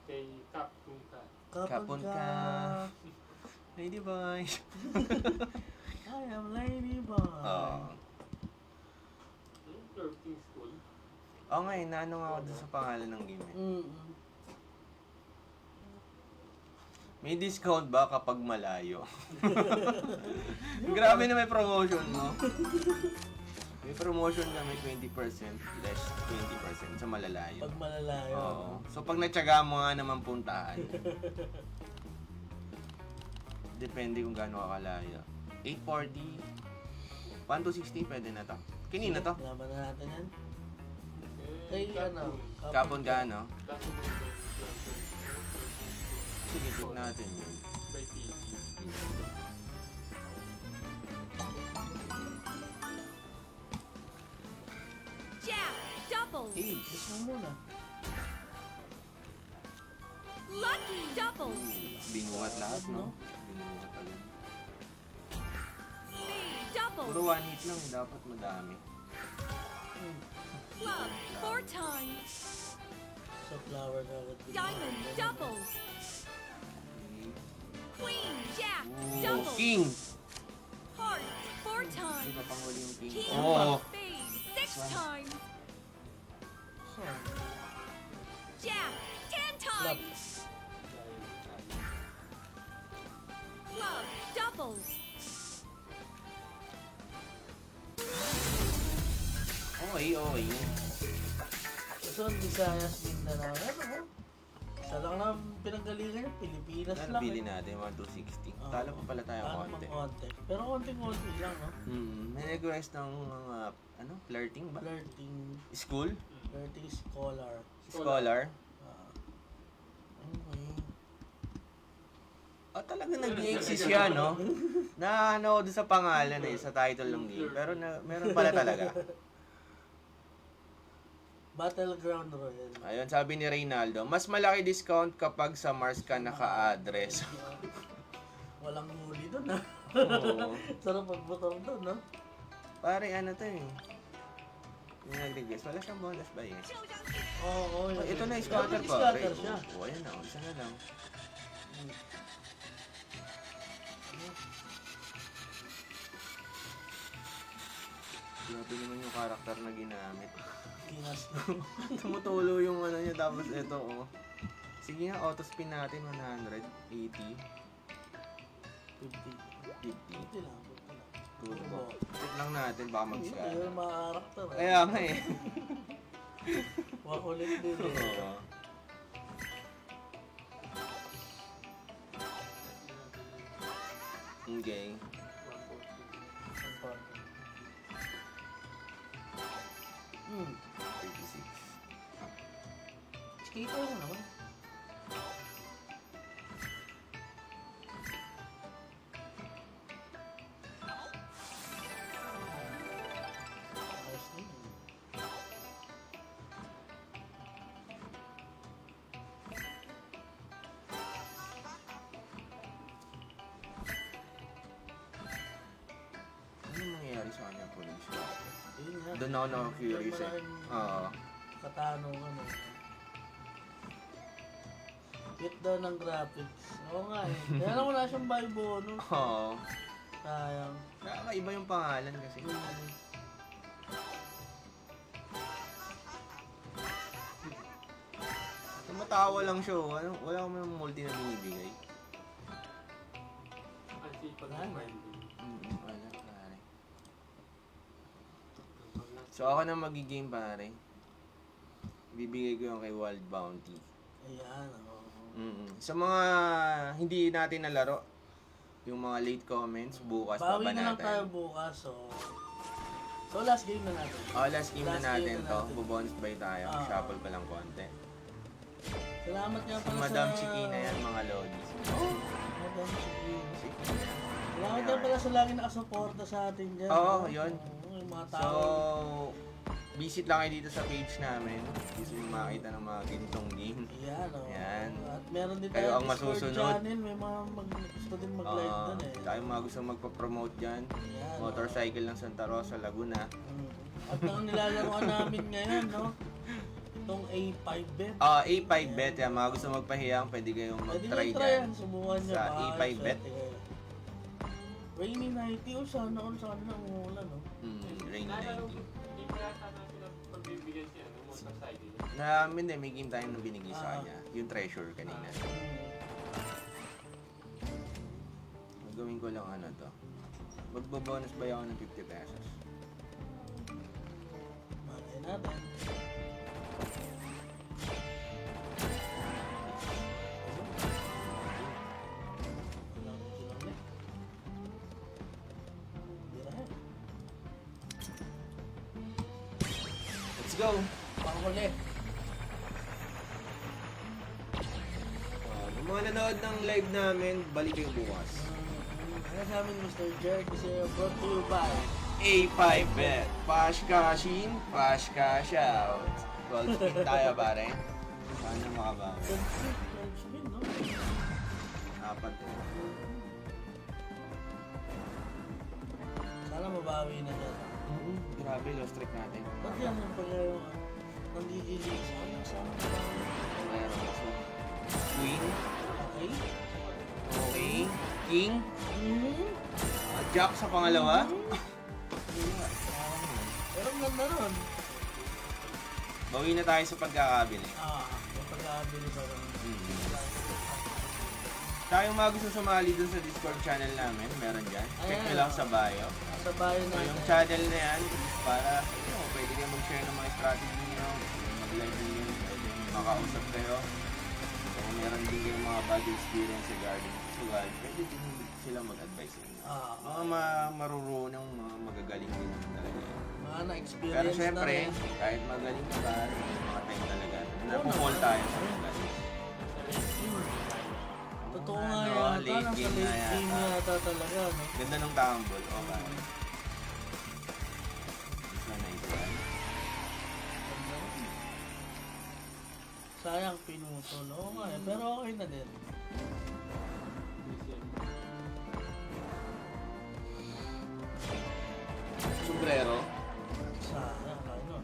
[SPEAKER 6] Kay Cap Punta.
[SPEAKER 1] Kapon ka. Lady boy.
[SPEAKER 2] I am Lady Boy.
[SPEAKER 1] Oh.
[SPEAKER 6] Yung 13 school.
[SPEAKER 1] Oo nga, naano nga ako dun sa pangalan ng game.
[SPEAKER 2] Mm-mm.
[SPEAKER 1] May discount ba kapag malayo? Grabe na may promotion, no? May promotion ka, may 20% less 20% sa malalayo.
[SPEAKER 2] Pag malalayo.
[SPEAKER 1] Oo. So pag natsaga mo nga naman puntahan. Depende kung gaano ka kalayo. 840, 1260, pwede na to. Kinina to?
[SPEAKER 2] Laban na natin yan. Kay ano?
[SPEAKER 1] Kapon ka, no?
[SPEAKER 6] Last month,
[SPEAKER 1] Sige, check natin yun.
[SPEAKER 6] by TV.
[SPEAKER 5] Jack, double.
[SPEAKER 2] Gusto mo muna.
[SPEAKER 5] Lucky double.
[SPEAKER 1] Binuhat lahat, no? Binuhat agad.
[SPEAKER 5] Speed double.
[SPEAKER 1] Puro one hit lang, dapat madami.
[SPEAKER 5] Club 4 times.
[SPEAKER 2] Sa flower agad.
[SPEAKER 5] Diamond double. Queen, Jack,
[SPEAKER 1] Ooh,
[SPEAKER 5] double.
[SPEAKER 1] King!
[SPEAKER 5] Heart 4
[SPEAKER 1] Hindi
[SPEAKER 5] times.
[SPEAKER 1] pa panghuli yung King.
[SPEAKER 5] King,
[SPEAKER 1] Oh!
[SPEAKER 5] spade 6 times.
[SPEAKER 2] Saan?
[SPEAKER 5] Jack 10 times. Club double.
[SPEAKER 1] Okay, okay.
[SPEAKER 2] Luzon, Visayas, Mindanao. Ano? Isa lang na pinanggalingan niya, Pilipinas
[SPEAKER 1] Ano
[SPEAKER 2] lang.
[SPEAKER 1] bili natin? 1260.
[SPEAKER 2] Oo.
[SPEAKER 1] Talo pa pala tayo
[SPEAKER 2] Paano
[SPEAKER 1] konti.
[SPEAKER 2] konti. Pero konti-konti lang, no?
[SPEAKER 1] May request ng mga, flirting ba?
[SPEAKER 2] Flirting,
[SPEAKER 1] School?
[SPEAKER 2] flirting scholar.
[SPEAKER 1] Scholar?
[SPEAKER 2] Ah,
[SPEAKER 1] Okay. Oh, talaga nag-i-exist siya, no? Na ano doon sa pangalan sa title ng game. Pero meron pala talaga.
[SPEAKER 2] Battleground Royale.
[SPEAKER 1] Ayun, sabi ni Reynaldo, mas malaki discount kapag sa Mars ka naka-address.
[SPEAKER 2] Walang huli doon, ha?
[SPEAKER 1] Oo.
[SPEAKER 2] Sarap magmotor doon, no?
[SPEAKER 1] Pare, ano to eh. Yung nag-request, wala siyang bonus ba eh?
[SPEAKER 2] Oo,
[SPEAKER 1] Oh, ito na,
[SPEAKER 2] Pero
[SPEAKER 1] scatter
[SPEAKER 2] may
[SPEAKER 1] pa.
[SPEAKER 2] scatter siya.
[SPEAKER 1] Oh, ayan na, isa na lang. Grabe naman yung karakter na ginamit.
[SPEAKER 2] Kinas na.
[SPEAKER 1] Tumutulo yung ano niya, tapos ito, oh. Sige nga, auto spin natin, 100, 80,
[SPEAKER 2] 50.
[SPEAKER 1] 50.
[SPEAKER 2] 50 lang, 50 lang.
[SPEAKER 1] Turbo. Check lang natin, baka
[SPEAKER 2] Hindi,
[SPEAKER 1] mag-scan.
[SPEAKER 2] yun mga karakter.
[SPEAKER 1] Kaya nga eh.
[SPEAKER 2] Wakulit din eh.
[SPEAKER 1] Oo. Okay.
[SPEAKER 2] Hmm.
[SPEAKER 1] 36.
[SPEAKER 2] Skater mo naman. Ayos na yun.
[SPEAKER 1] Ano nangyayari sa kanya, police?
[SPEAKER 2] Yun nga.
[SPEAKER 1] Doon ako na-curious eh. Oo.
[SPEAKER 2] Katanungan eh. Cute daw ng graphics. Oo nga eh. Kaya lang wala siyang buy bonus.
[SPEAKER 1] Oo.
[SPEAKER 2] Sayang.
[SPEAKER 1] Nakakaiba yung pangalan kasi.
[SPEAKER 2] Hmm.
[SPEAKER 1] Tumatawa lang siya. Oh. Ano, wala akong mga multi na binibigay.
[SPEAKER 6] Ang sipag
[SPEAKER 2] Wala.
[SPEAKER 6] ng minding.
[SPEAKER 1] Wala, pare. So ako na magigame, pare. Bibigay ko yung kay Wild Bounty.
[SPEAKER 2] Ayan. Oo.
[SPEAKER 1] Sa mga hindi natin nalaro, yung mga late comments, bukas
[SPEAKER 2] Bawi
[SPEAKER 1] pa ba
[SPEAKER 2] na lang tayo
[SPEAKER 1] natin?
[SPEAKER 2] bukas. So last game na natin.
[SPEAKER 1] Oh, last game na
[SPEAKER 2] Last
[SPEAKER 1] natin
[SPEAKER 2] game na
[SPEAKER 1] to.
[SPEAKER 2] natin.
[SPEAKER 1] Bubonus by tayo.
[SPEAKER 2] Ah.
[SPEAKER 1] Shuffle pa lang konti.
[SPEAKER 2] Salamat nga pala
[SPEAKER 1] Madam
[SPEAKER 2] sa...
[SPEAKER 1] Chiquina yan, mga lodis.
[SPEAKER 2] Oh, Madam Chiquina. Salamat nga pala sa lagi nakasuporta sa atin dyan.
[SPEAKER 1] Oo,
[SPEAKER 2] no?
[SPEAKER 1] yun.
[SPEAKER 2] Oo, yung mga
[SPEAKER 1] So,
[SPEAKER 2] tao.
[SPEAKER 1] visit lang kayo dito sa page namin. Gusto nyo makita ng mga ganitong game.
[SPEAKER 2] Yan, oh.
[SPEAKER 1] Yan.
[SPEAKER 2] At meron din
[SPEAKER 1] Kayo
[SPEAKER 2] tayo
[SPEAKER 1] ang
[SPEAKER 2] Discord
[SPEAKER 1] masusunod.
[SPEAKER 2] channel. May mga gusto din mag-live doon eh.
[SPEAKER 1] Tayo mga gusto magpa-promote dyan.
[SPEAKER 2] Yan,
[SPEAKER 1] Motorcycle ng Santa Rosa, Laguna.
[SPEAKER 2] At ang nilalaroan namin ngayon, no? Itong A5 bet.
[SPEAKER 1] A5 bet. Yan, mga gusto magpahiyang, pwede kayong
[SPEAKER 2] Pwede
[SPEAKER 1] mag-try
[SPEAKER 2] nyo try
[SPEAKER 1] dyan.
[SPEAKER 2] yan. Subukan nyo.
[SPEAKER 1] Sa
[SPEAKER 2] baka
[SPEAKER 1] A5
[SPEAKER 2] kayo
[SPEAKER 1] bet.
[SPEAKER 2] swerte kayo. Rainy night. Yung sana all sa kanila umuulan, no?
[SPEAKER 1] Rainy night.
[SPEAKER 6] Hindi pa yata natin ang pagbibigyan siya ng motorcycle.
[SPEAKER 1] Namin may game tayo nung binigay sa kanya. Yung treasure kanina. Gagawin ko lang ano to. Magbabonus ba ako ng 50 pesos?
[SPEAKER 2] Malay natin. Walang silang net. Bira eh.
[SPEAKER 1] Let's go!
[SPEAKER 2] Panghuli.
[SPEAKER 1] Yung mga nanood ng live namin, balik kayo bukas.
[SPEAKER 2] Ano sa amin, Mr. Jerk? Kasi brought to you by
[SPEAKER 1] A5 bet. Pash cash in, pash cash out. 12 spin tayo pare. Sana makabawi.
[SPEAKER 2] Third spin, no?
[SPEAKER 1] Apat eh.
[SPEAKER 2] Sana mabawi na dyan.
[SPEAKER 1] Grabe, lost streak natin.
[SPEAKER 2] Ba't yan yung pag nangigilig? Sana mabawi.
[SPEAKER 1] Meron kasi. Queen.
[SPEAKER 2] Okay?
[SPEAKER 1] Okay. King.
[SPEAKER 2] Mm-hmm.
[SPEAKER 1] Jack sa pangalawa.
[SPEAKER 2] Pero ang ganda nun.
[SPEAKER 1] Bawi na tayo sa pagkakabili.
[SPEAKER 2] Yung pagkakabili pa rin.
[SPEAKER 1] Tayong mga gusto sumali dun sa Discord channel namin, meron dyan. Check nyo lang sa bio.
[SPEAKER 2] Sa bayo
[SPEAKER 1] So,
[SPEAKER 2] natin.
[SPEAKER 1] yung channel na yan, para pwede kayo mag-share ng mga strategy nyo, mag-live nyo, pwede makausap kayo. So, kung meron din kayong mga bad experience regarding sugal, pwede din sila mag-advise sa inyo. Mga marurunong, mga magagaling din naman talaga yan.
[SPEAKER 2] Mga na-experience
[SPEAKER 1] Pero
[SPEAKER 2] na
[SPEAKER 1] syempre,
[SPEAKER 2] rin.
[SPEAKER 1] kahit magaling ka ba, may mga time talaga. Napupol tayo sa sugal.
[SPEAKER 2] Totoo nga
[SPEAKER 1] Ano,
[SPEAKER 2] yata.
[SPEAKER 1] late
[SPEAKER 2] Nasa
[SPEAKER 1] game
[SPEAKER 2] late
[SPEAKER 1] na
[SPEAKER 2] game
[SPEAKER 1] yata.
[SPEAKER 2] yata talaga, no?
[SPEAKER 1] Ganda ng tambol. Okay. This one, nice one.
[SPEAKER 2] Sayang pinutol. Oo nga eh. Pero okay na din.
[SPEAKER 1] Sombrero.
[SPEAKER 2] Sayang. Ano?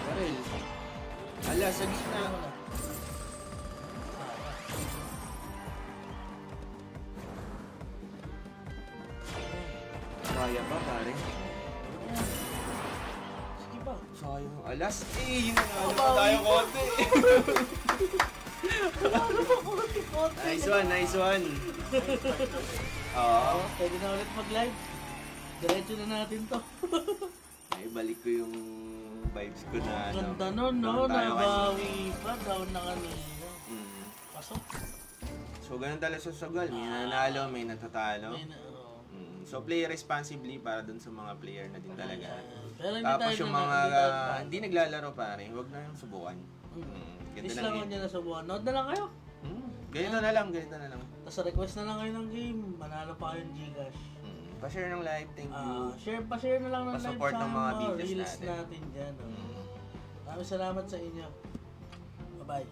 [SPEAKER 1] Baril. Ala, sa gitna. Kaya pa, pare.
[SPEAKER 2] Sige pa.
[SPEAKER 1] Sayang. Alas, yun na nga pa tayo konti. Nice one, nice one. Oo.
[SPEAKER 2] Pwede na ulit mag-live. Diretso na natin to.
[SPEAKER 1] Ay, balik ko yung vibes ko na ano.
[SPEAKER 2] Ganda nun, no?
[SPEAKER 1] Doon tayo
[SPEAKER 2] Nabawi pa. Down na kanina.
[SPEAKER 1] Mm.
[SPEAKER 2] Pasok.
[SPEAKER 1] So, ganun talaga sa sugal. May nanalo, may natatalo.
[SPEAKER 2] May na,
[SPEAKER 1] So, play responsibly para dun sa mga player na din talaga.
[SPEAKER 2] Pero hindi
[SPEAKER 1] Tapos
[SPEAKER 2] tayo
[SPEAKER 1] yung
[SPEAKER 2] na-
[SPEAKER 1] mga
[SPEAKER 2] hindi tayo-
[SPEAKER 1] hindi naglalaro pare, huwag na yung subukan. Ganda
[SPEAKER 2] Please
[SPEAKER 1] ng
[SPEAKER 2] lang
[SPEAKER 1] game.
[SPEAKER 2] kung nyo nasubukan. Nood na lang kayo.
[SPEAKER 1] Ganito na lang, ganito na lang.
[SPEAKER 2] Tapos request na lang kayo ng game. Manalo pa kayong Gcash.
[SPEAKER 1] Pa-share ng live, thank you.
[SPEAKER 2] Pa-share na lang ng live
[SPEAKER 1] Pa-support
[SPEAKER 2] sa
[SPEAKER 1] ng mga videos
[SPEAKER 2] reels
[SPEAKER 1] natin.
[SPEAKER 2] natin dyan. Maraming salamat sa inyo. Bye-bye.